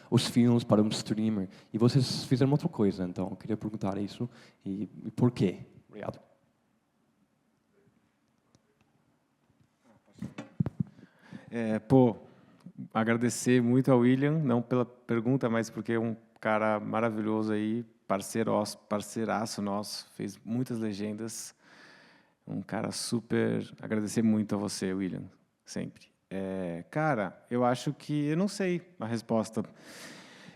os filmes para um streamer. E vocês fizeram outra coisa, então eu queria perguntar isso e por quê? Obrigado. Agradecer muito ao William, não pela pergunta, mas porque é um cara maravilhoso aí, parceiraço nosso, fez muitas legendas, um cara super... Agradecer muito a você, William, sempre. Cara, eu acho que... Eu não sei a resposta.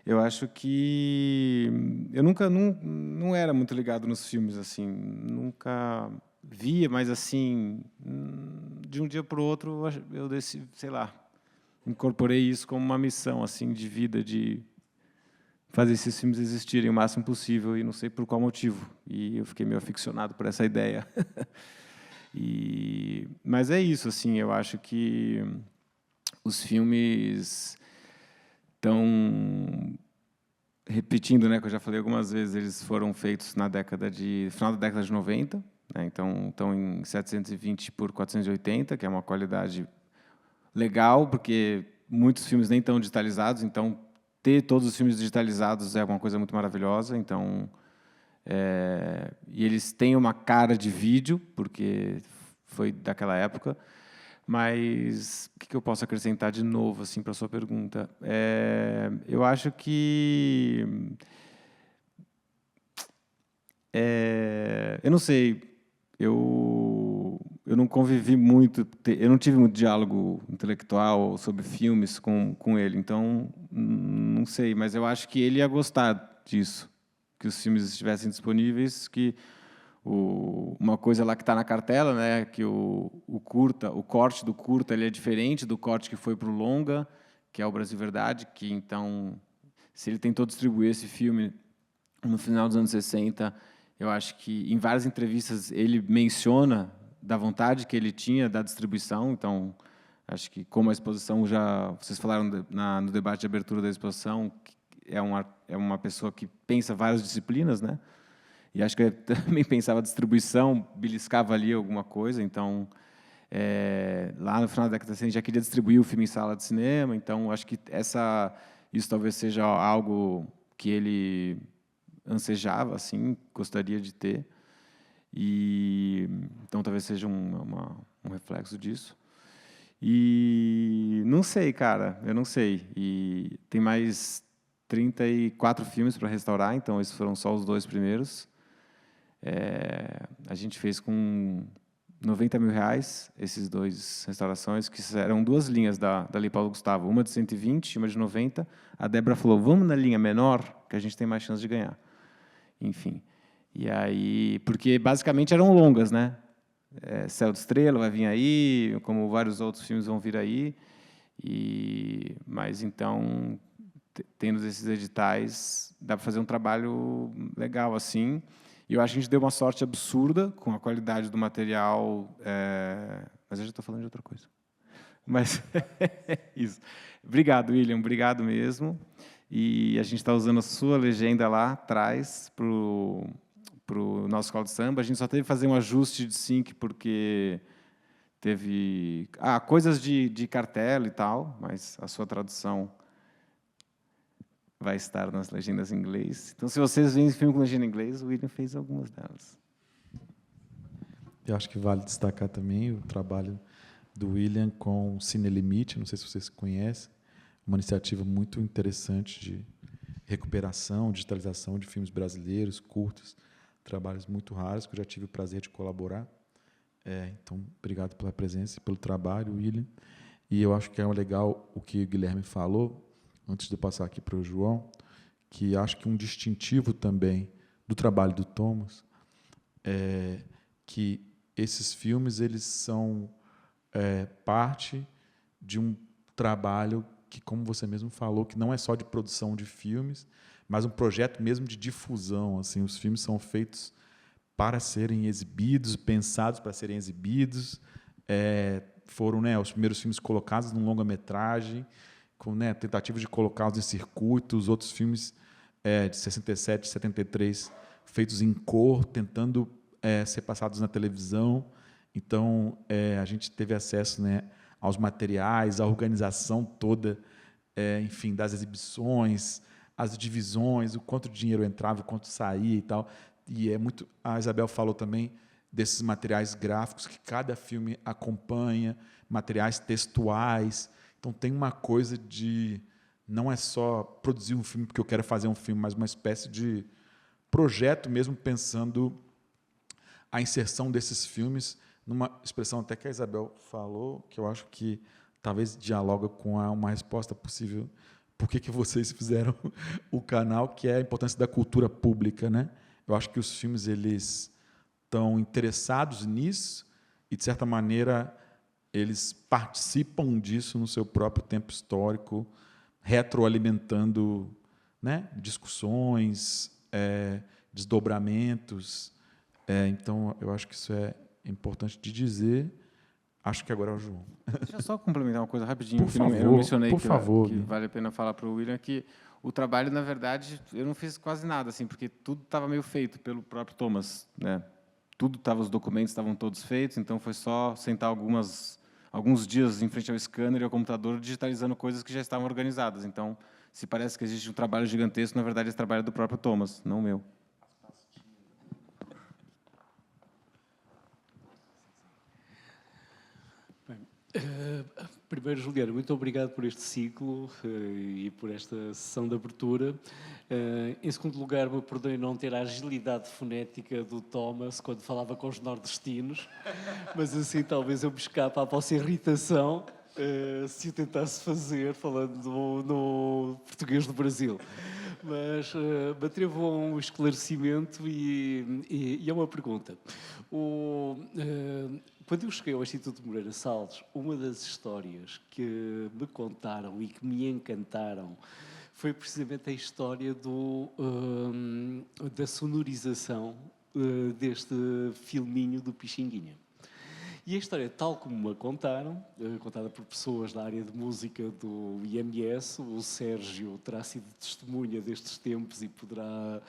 Eu acho que... Eu nunca... Não era muito ligado nos filmes, assim, nunca via, mas, assim, de um dia para o outro, eu decidi, sei lá, incorporei isso como uma missão assim de vida, de fazer esses filmes existirem o máximo possível, e não sei por qual motivo. E eu fiquei meio aficionado por essa ideia. Mas é isso, assim, eu acho que os filmes estão repetindo, né, que eu já falei algumas vezes, eles foram feitos na final da década de 90, né, então estão em 720 por 480, que é uma qualidade legal, porque muitos filmes nem estão digitalizados, então ter todos os filmes digitalizados é uma coisa muito maravilhosa. Então, e eles têm uma cara de vídeo, porque foi daquela época. Mas o que eu posso acrescentar de novo assim, para a sua pergunta? Eu acho que... eu não sei, eu não convivi muito, eu não tive muito diálogo intelectual sobre filmes com ele, então não sei, mas eu acho que ele ia gostar disso, que os filmes estivessem disponíveis, que uma coisa lá que está na cartela, né, que o corte do curta, ele é diferente do corte que foi para o longa, que é o Brasil Verdade, que então, se ele tentou distribuir esse filme no final dos anos 60, Eu acho que em várias entrevistas ele menciona da vontade que ele tinha da distribuição. Então, acho que como a exposição já... Vocês falaram no debate de abertura da exposição, é uma pessoa que pensa várias disciplinas, né? E acho que ele também pensava distribuição, beliscava ali alguma coisa. Então, lá no final da década de 60, já queria distribuir o filme em sala de cinema. Então, acho que isso talvez seja algo que ele ansejava, assim, gostaria de ter. E então talvez seja um reflexo disso. E não sei, cara, eu não sei. E tem mais 34 filmes para restaurar, então esses foram só os 2 primeiros. A gente fez com R$90 mil esses 2 restaurações, que eram 2 linhas da Li Paulo Gustavo, uma de 120 e uma de 90. A Débora falou, vamos na linha menor, que a gente tem mais chance de ganhar. Enfim, e aí, porque basicamente eram longas, né? Céu de Estrela vai vir aí, como vários outros filmes vão vir aí, mas então, tendo esses editais, dá para fazer um trabalho legal assim. E eu acho que a gente deu uma sorte absurda com a qualidade do material, mas eu já estou falando de outra coisa. Mas isso. Obrigado, William, obrigado mesmo. E a gente está usando a sua legenda lá atrás para o nosso escola de samba. A gente só teve que fazer um ajuste de sync porque teve coisas de cartela e tal, mas a sua tradução vai estar nas legendas em inglês. Então, se vocês veem filme com legenda em inglês, o William fez algumas delas. Eu acho que vale destacar também o trabalho do William com o Cine Limite, não sei se vocês conhecem, uma iniciativa muito interessante de recuperação, digitalização de filmes brasileiros, curtos, trabalhos muito raros, que eu já tive o prazer de colaborar. Então, obrigado pela presença e pelo trabalho, William. E eu acho que é legal o que o Guilherme falou, antes de eu passar aqui para o João, que acho que um distintivo também do trabalho do Thomas é que esses filmes eles são parte de um trabalho que, como você mesmo falou, que não é só de produção de filmes, mas um projeto mesmo de difusão. Assim, os filmes são feitos para serem exibidos, pensados para serem exibidos. Foram os primeiros filmes colocados num longa-metragem, com tentativa de colocá-los em circuito, os outros filmes de 67, 73, feitos em cor, tentando ser passados na televisão. Então, a gente teve acesso aos materiais, à organização toda, enfim, das exibições, as divisões, o quanto dinheiro entrava, o quanto saía e tal. E a Isabel falou também desses materiais gráficos que cada filme acompanha, materiais textuais. Então, tem uma coisa de... Não é só produzir um filme porque eu quero fazer um filme, mas uma espécie de projeto mesmo, pensando a inserção desses filmes numa expressão até que a Isabel falou, que eu acho que talvez dialoga com uma resposta possível por que vocês fizeram o canal, que é a importância da cultura pública, né? Eu acho que os filmes eles estão interessados nisso e, de certa maneira, eles participam disso no seu próprio tempo histórico, retroalimentando discussões, desdobramentos. Então, eu acho que isso é importante de dizer. Acho que agora é o João. Deixa eu só complementar uma coisa rapidinho. Por favor, eu mencionei por favor, que vale a pena falar para o William que o trabalho, na verdade, eu não fiz quase nada, assim, porque tudo estava meio feito pelo próprio Thomas, né? Os documentos estavam todos feitos, então foi só sentar alguns dias em frente ao scanner e ao computador digitalizando coisas que já estavam organizadas. Então, se parece que existe um trabalho gigantesco, na verdade, esse trabalho é do próprio Thomas, não meu. Primeiro, Juliana, muito obrigado por este ciclo e por esta sessão de abertura. Em segundo lugar, me perdoe não ter a agilidade fonética do Thomas quando falava com os nordestinos, mas assim talvez eu me escape à vossa irritação se o tentasse fazer falando no português do Brasil. Mas me atrevo a um esclarecimento e é uma pergunta. Quando eu cheguei ao Instituto Moreira Salles, uma das histórias que me contaram e que me encantaram foi precisamente a história da sonorização deste filminho do Pixinguinha. E a história, tal como me a contaram, contada por pessoas da área de música do IMS, o Sérgio terá sido testemunha destes tempos e poderá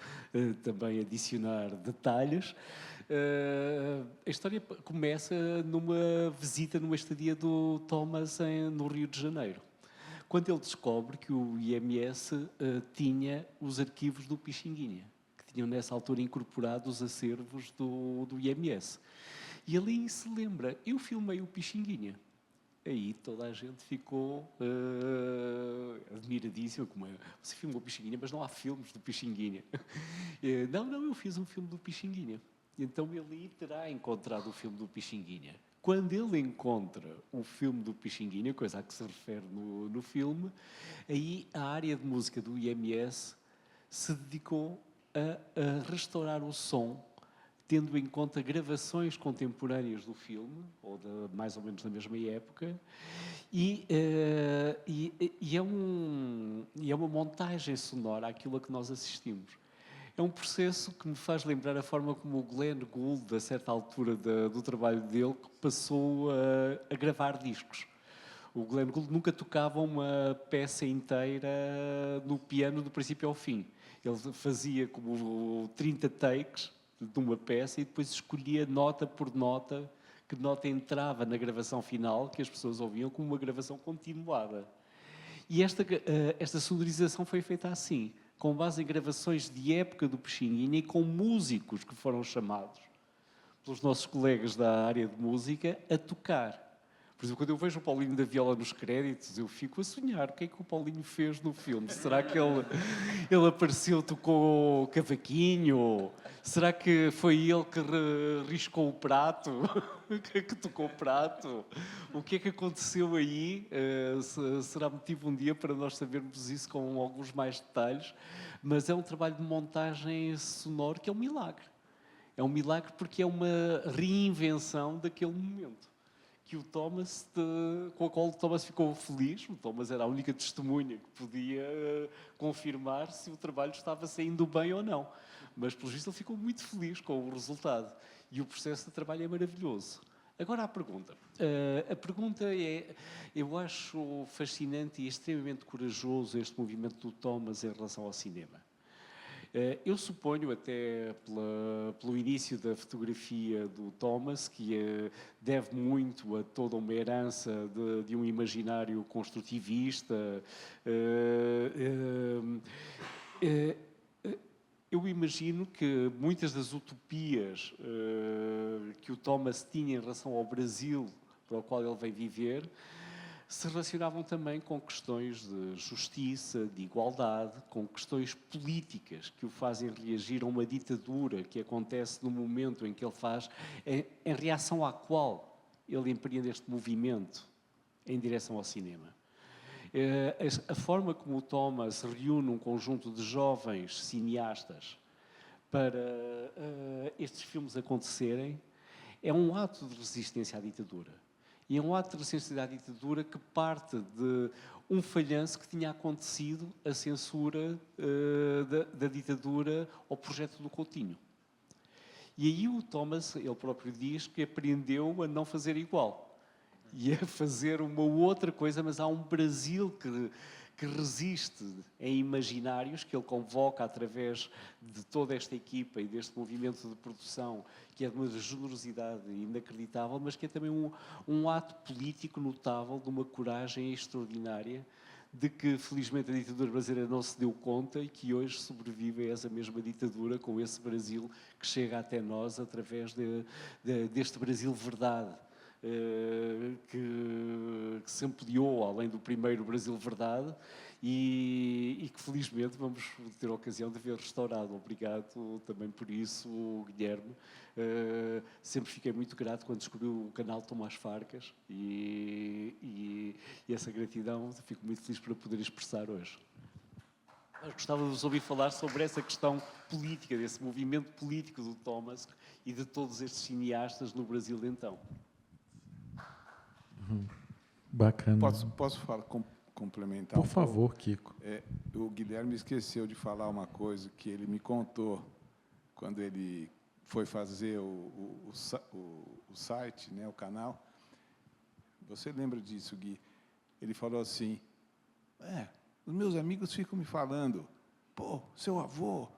também adicionar detalhes. A história começa numa visita, numa estadia do Thomas no Rio de Janeiro, quando ele descobre que o IMS tinha os arquivos do Pixinguinha, que tinham nessa altura incorporado os acervos do IMS. E ali se lembra, eu filmei o Pixinguinha. Aí toda a gente ficou admiradíssima, como é, você filmou o Pixinguinha, mas não há filmes do Pixinguinha. Não, eu fiz um filme do Pixinguinha. Então ele aí terá encontrado o filme do Pixinguinha. Quando ele encontra o filme do Pixinguinha, coisa a que se refere no filme, aí a área de música do IMS se dedicou a restaurar o som, tendo em conta gravações contemporâneas do filme, ou mais ou menos da mesma época, e é uma montagem sonora àquilo a que nós assistimos. É um processo que me faz lembrar a forma como o Glenn Gould, a certa altura do trabalho dele, passou a gravar discos. O Glenn Gould nunca tocava uma peça inteira no piano do princípio ao fim. Ele fazia como 30 takes de uma peça e depois escolhia nota por nota que nota entrava na gravação final, que as pessoas ouviam como uma gravação continuada. E esta sonorização foi feita assim, com base em gravações de época do Pixinguinha e com músicos que foram chamados pelos nossos colegas da área de música a tocar. Por exemplo, quando eu vejo o Paulinho da Viola nos créditos, eu fico a sonhar o que é que o Paulinho fez no filme. Será que ele apareceu, tocou cavaquinho? Será que foi ele que riscou o prato? Que tocou o prato? O que é que aconteceu aí? Será motivo um dia para nós sabermos isso com alguns mais detalhes. Mas é um trabalho de montagem sonora que é um milagre. É um milagre porque é uma reinvenção daquele momento. Que o Thomas, com a qual o Thomas ficou feliz. O Thomas era a única testemunha que podia confirmar se o trabalho estava saindo bem ou não. Mas, pelo visto, ele ficou muito feliz com o resultado. E o processo de trabalho é maravilhoso. Agora, a pergunta. A pergunta é, eu acho fascinante e extremamente corajoso este movimento do Thomas em relação ao cinema. Eu suponho, até pelo início da fotografia do Thomas, que deve muito a toda uma herança de um imaginário construtivista. Eu imagino que muitas das utopias que o Thomas tinha em relação ao Brasil, para o qual ele veio viver, se relacionavam também com questões de justiça, de igualdade, com questões políticas que o fazem reagir a uma ditadura que acontece no momento em que ele faz, em reação à qual ele empreende este movimento em direção ao cinema. A forma como o Thomas reúne um conjunto de jovens cineastas para estes filmes acontecerem é um ato de resistência à ditadura. E é um ato de resistência à ditadura que parte de um falhanço que tinha acontecido, a censura da ditadura ao projeto do Coutinho. E aí o Thomas, ele próprio diz que aprendeu a não fazer igual. E a fazer uma outra coisa, mas há um Brasil que resiste em imaginários, que ele convoca através de toda esta equipa e deste movimento de produção, que é de uma generosidade inacreditável, mas que é também um ato político notável, de uma coragem extraordinária, de que felizmente a ditadura brasileira não se deu conta e que hoje sobrevive a essa mesma ditadura, com esse Brasil que chega até nós através deste Brasil verdade. Que se ampliou além do primeiro Brasil Verdade e que felizmente vamos ter a ocasião de ver restaurado. Obrigado também por isso, Guilherme. Sempre fiquei muito grato quando descobri o canal Tomás Farcas e essa gratidão fico muito feliz por poder expressar hoje. Mas gostava de vos ouvir falar sobre essa questão política, desse movimento político do Thomas e de todos estes cineastas no Brasil de então. Bacana. Posso falar, complementar? Por favor, Kiko. O Guilherme esqueceu de falar uma coisa que ele me contou quando ele foi fazer o site, né, o canal. Você lembra disso, Gui? Ele falou assim, os meus amigos ficam me falando, pô, seu avô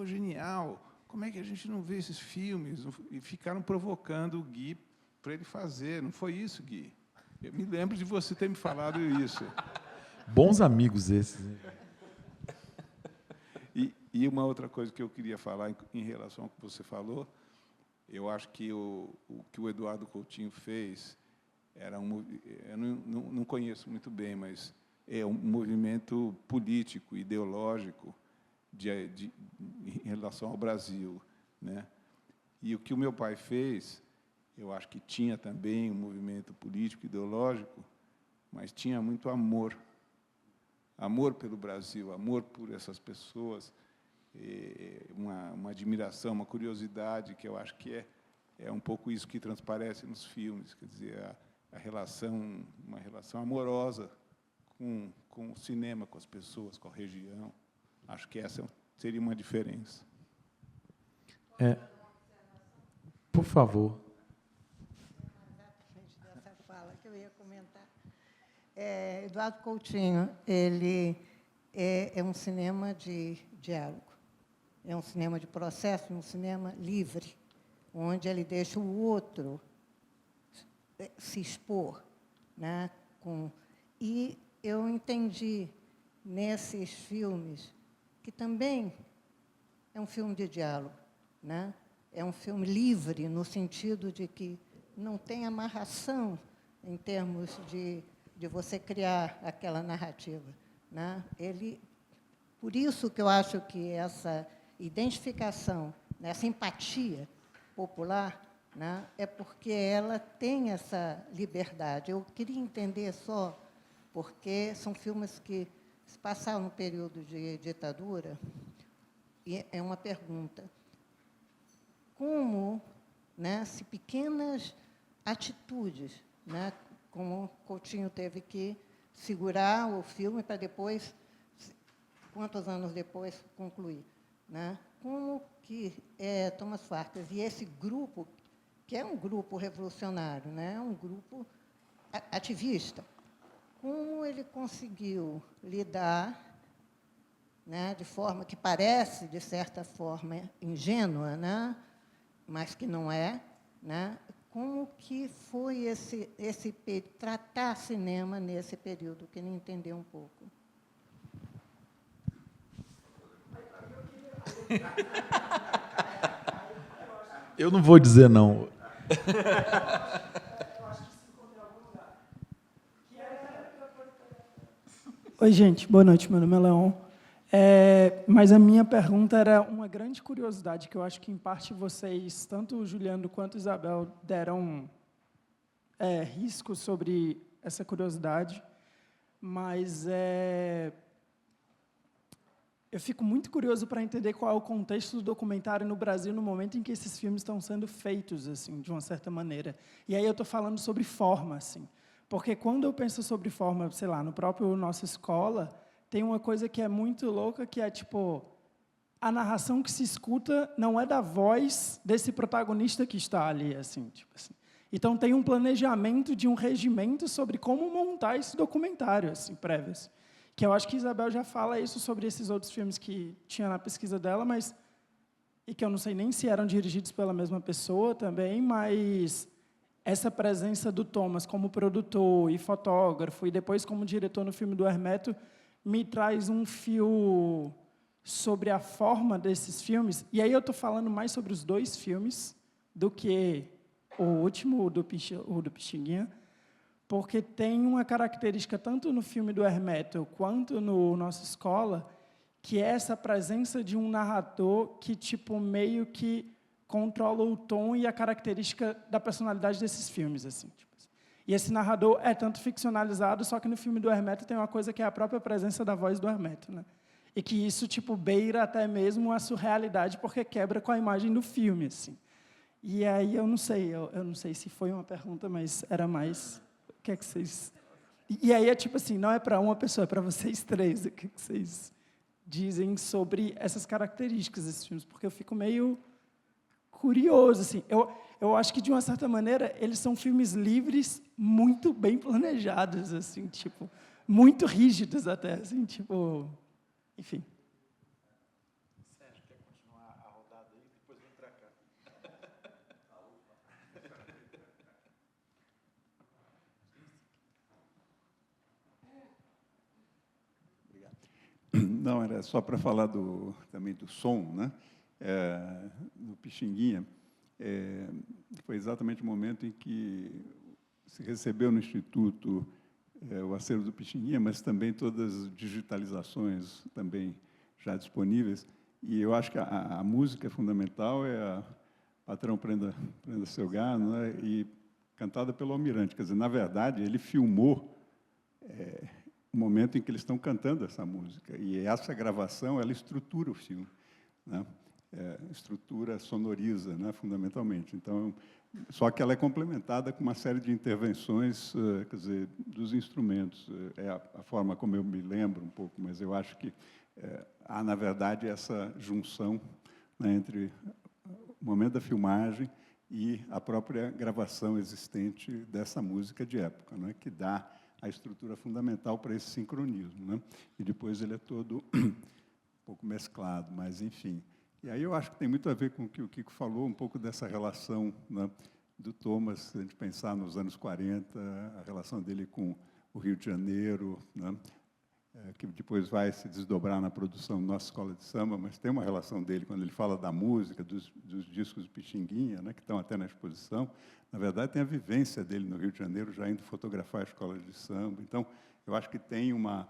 genial, como é que a gente não vê esses filmes? E ficaram provocando o Gui para ele fazer. Não foi isso, Gui? Eu me lembro de você ter me falado isso. Bons amigos esses. E uma outra coisa que eu queria falar em relação ao que você falou, eu acho que o que o Eduardo Coutinho fez era eu não conheço muito bem, mas é um movimento político, ideológico em relação ao Brasil, né? E o que o meu pai fez, eu acho que tinha também um movimento político, ideológico, mas tinha muito amor. Amor pelo Brasil, amor por essas pessoas, uma admiração, uma curiosidade, que eu acho que é um pouco isso que transparece nos filmes, quer dizer, uma relação amorosa com o cinema, com as pessoas, com a região. Acho que essa seria uma diferença. Por favor. Dessa fala que eu ia comentar. Eduardo Coutinho, ele é um cinema de diálogo, é um cinema de processo, um cinema livre, onde ele deixa o outro se expor, né? E eu entendi nesses filmes que também é um filme de diálogo, né? É um filme livre no sentido de que não tem amarração em termos de você criar aquela narrativa, né? Por isso que eu acho que essa identificação, essa empatia popular, né, é porque ela tem essa liberdade. Eu queria entender só, porque são filmes que se passaram no período de ditadura, e é uma pergunta. Como, né, se pequenas atitudes, né, como Coutinho teve que segurar o filme para depois, quantos anos depois, concluir, né? Como que Thomas Farkas e esse grupo, que é um grupo revolucionário, né, um grupo ativista, como ele conseguiu lidar, né, de forma que parece, de certa forma, ingênua, né, mas que não é, né? Como que foi tratar cinema nesse período, que ele entendeu um pouco? Eu não vou dizer não. Oi, gente. Boa noite. Meu nome é Leon. Mas a minha pergunta era uma grande curiosidade, que eu acho que, em parte, vocês, tanto o Juliano quanto o Isabel, deram risco sobre essa curiosidade, mas eu fico muito curioso para entender qual é o contexto do documentário no Brasil no momento em que esses filmes estão sendo feitos, assim, de uma certa maneira. E aí eu estou falando sobre forma, assim, porque quando eu penso sobre forma, sei lá, no próprio nossa escola, tem uma coisa que é muito louca, que é, tipo, a narração que se escuta não é da voz desse protagonista que está ali, assim, tipo assim. Então, tem um planejamento de um regimento sobre como montar esse documentário, assim, prévio. Assim. Que eu acho que Isabel já fala isso sobre esses outros filmes que tinha na pesquisa dela, mas e que eu não sei nem se eram dirigidos pela mesma pessoa também, mas essa presença do Thomas como produtor e fotógrafo, e depois como diretor no filme do Hermeto, me traz um fio sobre a forma desses filmes. E aí eu estou falando mais sobre os dois filmes do que o último, o do Pixinguinha, porque tem uma característica, tanto no filme do Hermeto quanto no Nossa Escola, que é essa presença de um narrador que, tipo, meio que controla o tom e a característica da personalidade desses filmes, assim, tipo. E esse narrador é tanto ficcionalizado, só que no filme do Hermeto tem uma coisa que é a própria presença da voz do Hermeto, né? E que isso, tipo, beira até mesmo a surrealidade, porque quebra com a imagem do filme, assim. E aí eu não sei se foi uma pergunta, mas era mais... O que é que vocês... E aí é tipo assim, não é para uma pessoa, é para vocês três. O que vocês dizem sobre essas características desses filmes? Porque eu fico meio curioso. Assim. Eu acho que, de uma certa maneira, eles são filmes livres, muito bem planejados, assim, tipo, muito rígidos até, assim, tipo, enfim. Sérgio, quer continuar a rodada aí? Depois vem para cá. Não, era só para falar também do som, né? No Pixinguinha, foi exatamente o momento em que se recebeu no Instituto o acervo do Pixinguinha, mas também todas as digitalizações também já disponíveis. E eu acho que a música fundamental é a Patrão Prenda Seu Gado, né? E cantada pelo Almirante. Quer dizer, na verdade, ele filmou o momento em que eles estão cantando essa música. E essa gravação, ela estrutura o filme, né? Estrutura, sonoriza, né, fundamentalmente. Então, só que ela é complementada com uma série de intervenções, quer dizer, dos instrumentos. É a forma como eu me lembro um pouco, mas eu acho que há, na verdade, essa junção, né, entre o momento da filmagem e a própria gravação existente dessa música de época, né, que dá a estrutura fundamental para esse sincronismo, né? E depois ele é todo um pouco mesclado, mas, enfim. E aí eu acho que tem muito a ver com o que o Kiko falou, um pouco dessa relação, né, do Thomas, se a gente pensar nos anos 40, a relação dele com o Rio de Janeiro, né, que depois vai se desdobrar na produção da nossa escola de samba, mas tem uma relação dele quando ele fala da música, dos discos do Pixinguinha, né, que estão até na exposição. Na verdade, tem a vivência dele no Rio de Janeiro, já indo fotografar a escola de samba. Então, eu acho que tem uma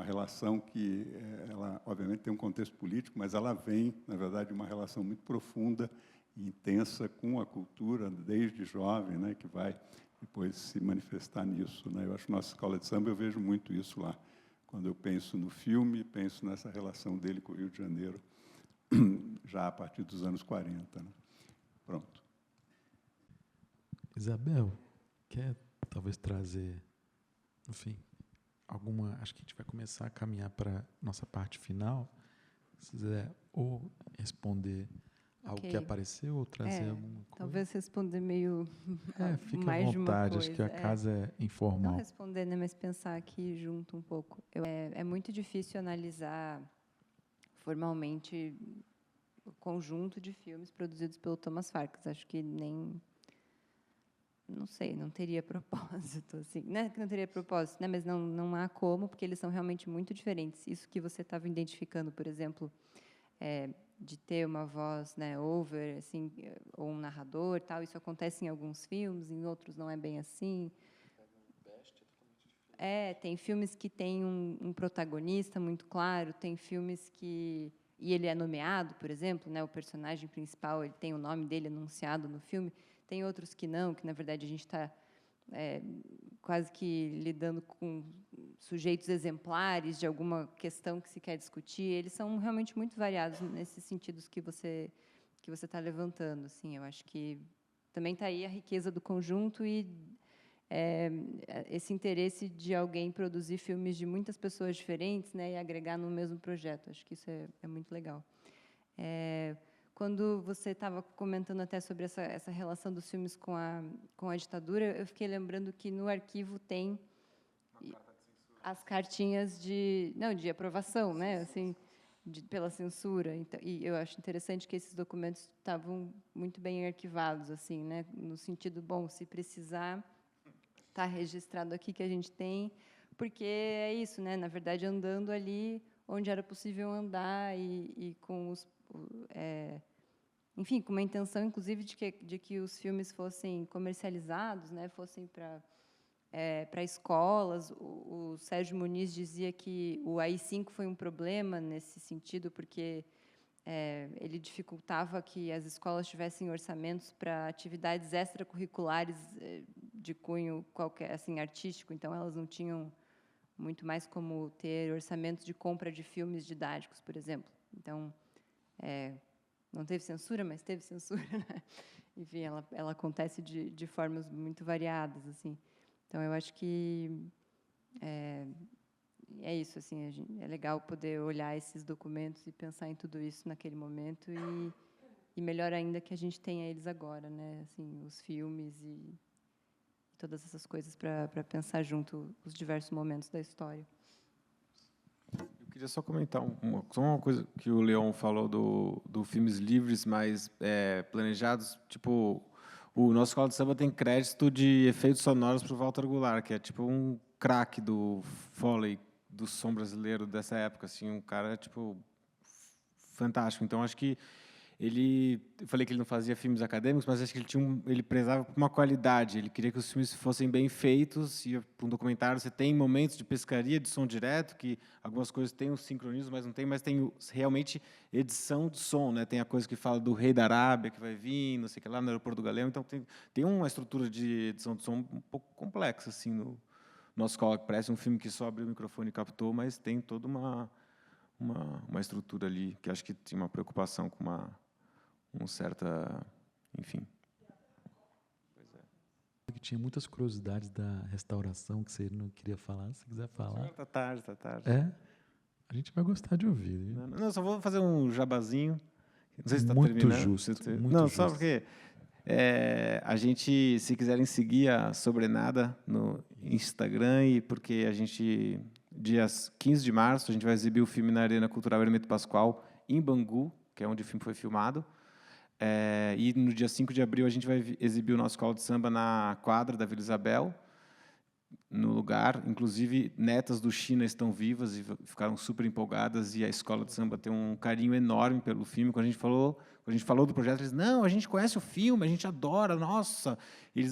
relação que, ela, obviamente, tem um contexto político, mas ela vem, na verdade, de uma relação muito profunda e intensa com a cultura, desde jovem, né, que vai depois se manifestar nisso, né? Eu acho que nossa escola de samba, eu vejo muito isso lá. Quando eu penso no filme, penso nessa relação dele com o Rio de Janeiro, já a partir dos anos 40. Né? Pronto. Isabel, quer talvez trazer, enfim, alguma... Acho que a gente vai começar a caminhar para a nossa parte final. Se quiser ou responder algo que apareceu, ou trazer alguma coisa. Talvez responder meio fique mais à de uma vontade, coisa. acho que a casa é informal. Não responder, né, mas pensar aqui junto um pouco. É muito difícil analisar formalmente o conjunto de filmes produzidos pelo Thomas Farkas. Acho que nem... Não sei, não teria propósito, assim. Não é que não teria propósito, né, mas não há como, porque eles são realmente muito diferentes. Isso que você estava identificando, por exemplo, de ter uma voz, né, over, assim, ou um narrador, tal, isso acontece em alguns filmes, em outros não é bem assim. Tem filmes que têm um protagonista muito claro, tem filmes que... E ele é nomeado, por exemplo, né, o personagem principal, ele tem o nome dele anunciado no filme. Tem outros que não, que, na verdade, a gente está quase que lidando com sujeitos exemplares de alguma questão que se quer discutir. Eles são realmente muito variados nesses sentidos que você está levantando. Assim, eu acho que também está aí a riqueza do conjunto e esse interesse de alguém produzir filmes de muitas pessoas diferentes, né, e agregar no mesmo projeto. Acho que isso é muito legal. Quando você estava comentando até sobre essa relação dos filmes com a ditadura, eu fiquei lembrando que no arquivo tem as cartinhas de aprovação, né, assim, pela censura. Então, e eu acho interessante que esses documentos estavam muito bem arquivados, assim, né, no sentido, bom, se precisar, está registrado aqui que a gente tem, porque é isso, né, na verdade, andando ali onde era possível andar e com os... enfim, com uma intenção, inclusive, de que os filmes fossem comercializados, né, fossem para escolas. O Sérgio Muniz dizia que o AI-5 foi um problema nesse sentido, porque ele dificultava que as escolas tivessem orçamentos para atividades extracurriculares de cunho qualquer, assim, artístico. Então, elas não tinham muito mais como ter orçamentos de compra de filmes didáticos, por exemplo. Então, não teve censura, mas teve censura, né? Enfim, ela acontece de formas muito variadas, assim. Então, eu acho que é isso, assim, é legal poder olhar esses documentos e pensar em tudo isso naquele momento E melhor ainda que a gente tenha eles agora, né? Assim, os filmes e todas essas coisas para pensar junto os diversos momentos da história. Eu queria só comentar só uma coisa que o Leon falou do filmes livres, mas planejados. Tipo, o nosso Escola de Samba tem crédito de efeitos sonoros para o Walter Goulart, que é tipo um craque do Foley, do som brasileiro dessa época, assim, um cara tipo fantástico. Então acho que eu falei que ele não fazia filmes acadêmicos, mas acho que ele prezava por uma qualidade. Ele queria que os filmes fossem bem feitos. E para um documentário você tem momentos de pescaria, de som direto, que algumas coisas têm um sincronismo, mas não tem, mas tem realmente edição de som, né? Tem a coisa que fala do rei da Arábia que vai vir, não sei o que lá, no aeroporto do Galeão. Então tem uma estrutura de edição de som um pouco complexa assim no nosso Escola, que parece um filme que só abriu o microfone e captou, mas tem toda uma estrutura ali que acho que tinha uma preocupação com uma certa, enfim. Pois é. Que tinha muitas curiosidades da restauração que você não queria falar. Se quiser falar. Tá tarde. É? A gente vai gostar de ouvir. Não, só vou fazer um jabazinho. Não sei se está Muito terminando. justo. Muito não, justo. só porque a gente, se quiserem seguir a Sobrenada no Instagram, e porque a gente, dias 15 de março, a gente vai exibir o filme na Arena Cultural Hermeto Pascoal, em Bangu, que é onde o filme foi filmado. E no dia 5 de abril a gente vai exibir o nosso Escola de Samba na quadra da Vila Isabel, no lugar. Inclusive, netas do China estão vivas e ficaram super empolgadas, e a Escola de Samba tem um carinho enorme pelo filme. Quando a gente falou do projeto, eles não, a gente conhece o filme, a gente adora, nossa.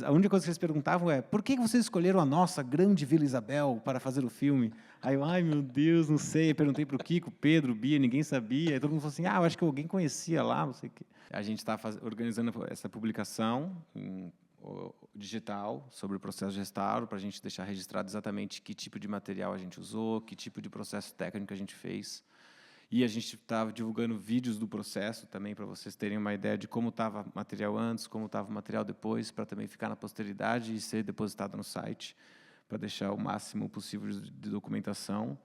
A única coisa que eles perguntavam é: por que vocês escolheram a nossa grande Vila Isabel para fazer o filme? Aí eu, ai meu Deus, não sei. Perguntei para o Kiko, Pedro, Bia, ninguém sabia. Aí todo mundo falou assim: eu acho que alguém conhecia lá, não sei o quê. A gente está organizando essa publicação digital sobre o processo de restauro, para a gente deixar registrado exatamente que tipo de material a gente usou, que tipo de processo técnico a gente fez. E a gente está divulgando vídeos do processo também, para vocês terem uma ideia de como estava o material antes, como estava o material depois, para também ficar na posteridade e ser depositado no site, para deixar o máximo possível de documentação.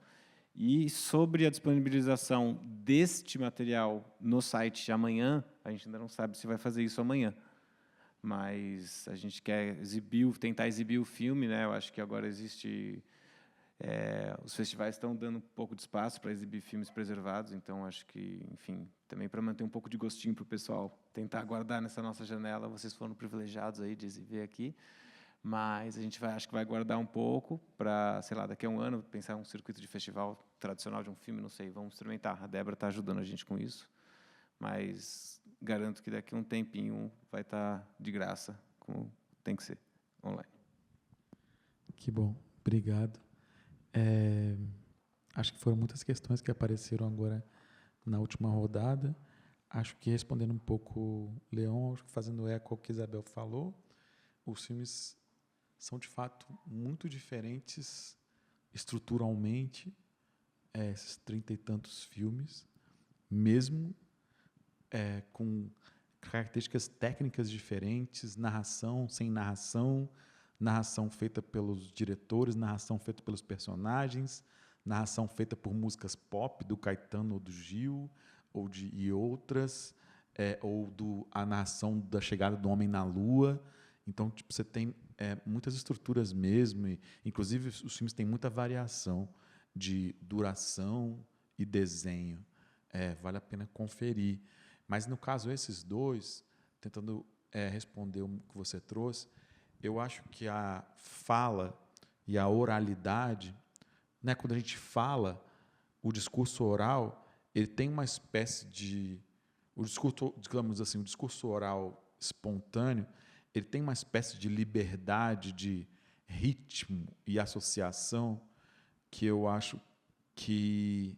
E sobre a disponibilização deste material no site amanhã, a gente ainda não sabe se vai fazer isso amanhã, mas a gente quer tentar exibir o filme, né? Eu acho que agora existe... os festivais estão dando um pouco de espaço para exibir filmes preservados, então acho que, enfim, também para manter um pouco de gostinho para o pessoal tentar guardar nessa nossa janela. Vocês foram privilegiados aí de exibir aqui, mas a gente acho que vai guardar um pouco para, sei lá, daqui a um ano, pensar um circuito de festival tradicional de um filme, não sei, vamos experimentar. A Débora está ajudando a gente com isso, mas garanto que daqui a um tempinho vai estar de graça, como tem que ser, online. Que bom, obrigado. Acho que foram muitas questões que apareceram agora na última rodada. Acho que respondendo um pouco Leon, acho que fazendo eco ao que Isabel falou, os filmes são de fato muito diferentes estruturalmente, esses 30 e tantos filmes, mesmo com características técnicas diferentes, narração sem narração, narração feita pelos diretores, narração feita pelos personagens, narração feita por músicas pop do Caetano ou do Gil e outras, ou a narração da chegada do homem na Lua. Então, tipo, você tem muitas estruturas mesmo, e, inclusive os filmes têm muita variação de duração e desenho. Vale a pena conferir. Mas, no caso, esses dois, tentando responder o que você trouxe, eu acho que a fala e a oralidade, né, quando a gente fala, o discurso oral, ele tem uma espécie de... O discurso, digamos assim, o discurso oral espontâneo, ele tem uma espécie de liberdade de ritmo e associação que eu acho que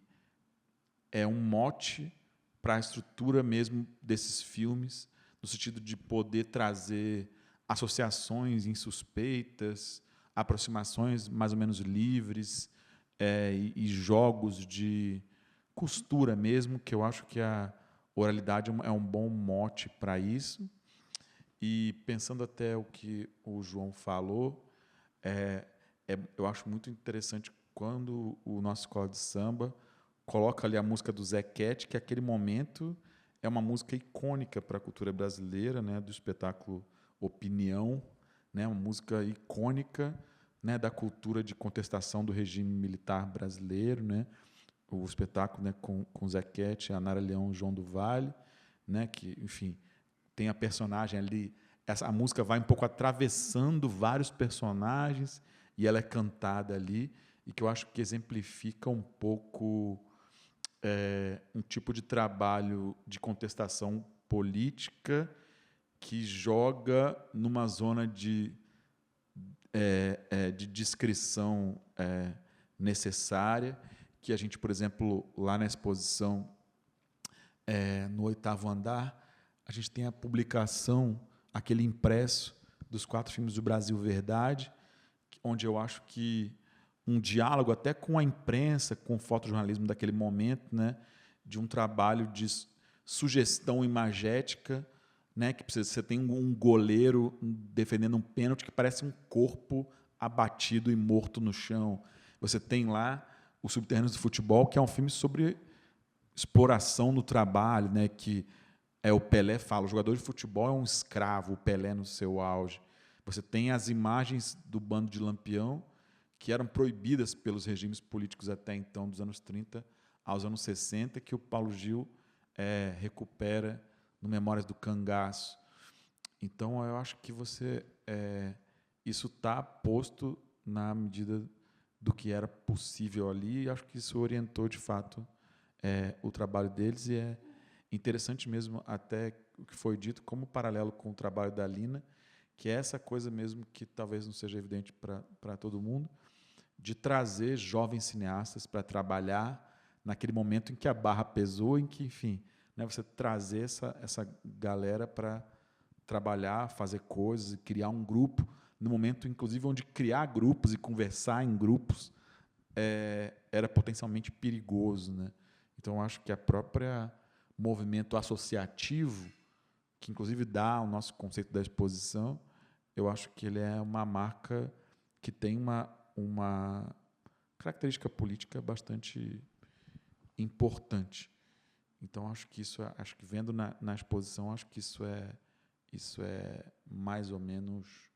é um mote para a estrutura mesmo desses filmes, no sentido de poder trazer associações insuspeitas, aproximações mais ou menos livres, e jogos de costura mesmo, que eu acho que a oralidade é um bom mote para isso. E pensando até o que o João falou, eu acho muito interessante quando o nosso Escola de Samba coloca ali a música do Zequete, que aquele momento é uma música icônica para a cultura brasileira, né, do espetáculo Opinião, né, uma música icônica, né, da cultura de contestação do regime militar brasileiro, né, o espetáculo, né, com Zequete, a Nara Leão, João do Vale, né, que, enfim, tem a personagem ali, a música vai um pouco atravessando vários personagens e ela é cantada ali, e que eu acho que exemplifica um pouco um tipo de trabalho de contestação política que joga numa zona de descrição necessária, que a gente, por exemplo, lá na exposição, no 8º andar, a gente tem a publicação, aquele impresso dos 4 filmes do Brasil Verdade, onde eu acho que um diálogo até com a imprensa, com o fotojornalismo daquele momento, né, de um trabalho de sugestão imagética, né, que você tem um goleiro defendendo um pênalti que parece um corpo abatido e morto no chão. Você tem lá Os Subterrâneos do Futebol, que é um filme sobre exploração no trabalho, né, que o Pelé fala, o jogador de futebol é um escravo, o Pelé no seu auge. Você tem as imagens do Bando de Lampião, que eram proibidas pelos regimes políticos até então, dos anos 30 aos anos 60, que o Paulo Gil recupera no Memórias do Cangaço. Então, eu acho que isso está posto na medida do que era possível ali, e acho que isso orientou, de fato, o trabalho deles, e é interessante mesmo até o que foi dito como paralelo com o trabalho da Lina, que é essa coisa mesmo que talvez não seja evidente para todo mundo, de trazer jovens cineastas para trabalhar naquele momento em que a barra pesou, em que, enfim, né, você trazer essa galera para trabalhar, fazer coisas e criar um grupo, no momento, inclusive, onde criar grupos e conversar em grupos era potencialmente perigoso, né? Então, acho que a própria movimento associativo, que, inclusive, dá o nosso conceito da exposição, eu acho que ele é uma marca que tem uma característica política bastante importante. Então, acho que vendo na exposição, acho que isso é mais ou menos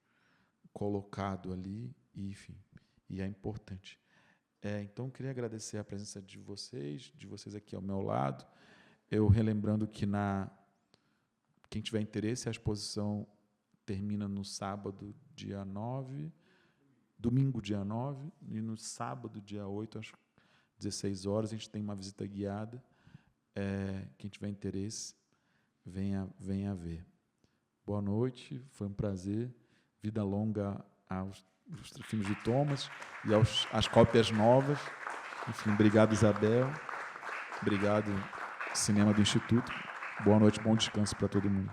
colocado ali, e, enfim, e é importante. Então, queria agradecer a presença de vocês aqui ao meu lado. Eu relembrando que quem tiver interesse, a exposição termina no sábado, dia 9, domingo, dia 9, e no sábado, dia 8, às 16 horas, a gente tem uma visita guiada. Quem tiver interesse, venha ver. Boa noite, foi um prazer. Vida longa aos filmes de Thomas e às cópias novas. Enfim, obrigado, Isabel. Obrigado, Cinema do Instituto. Boa noite, bom descanso para todo mundo.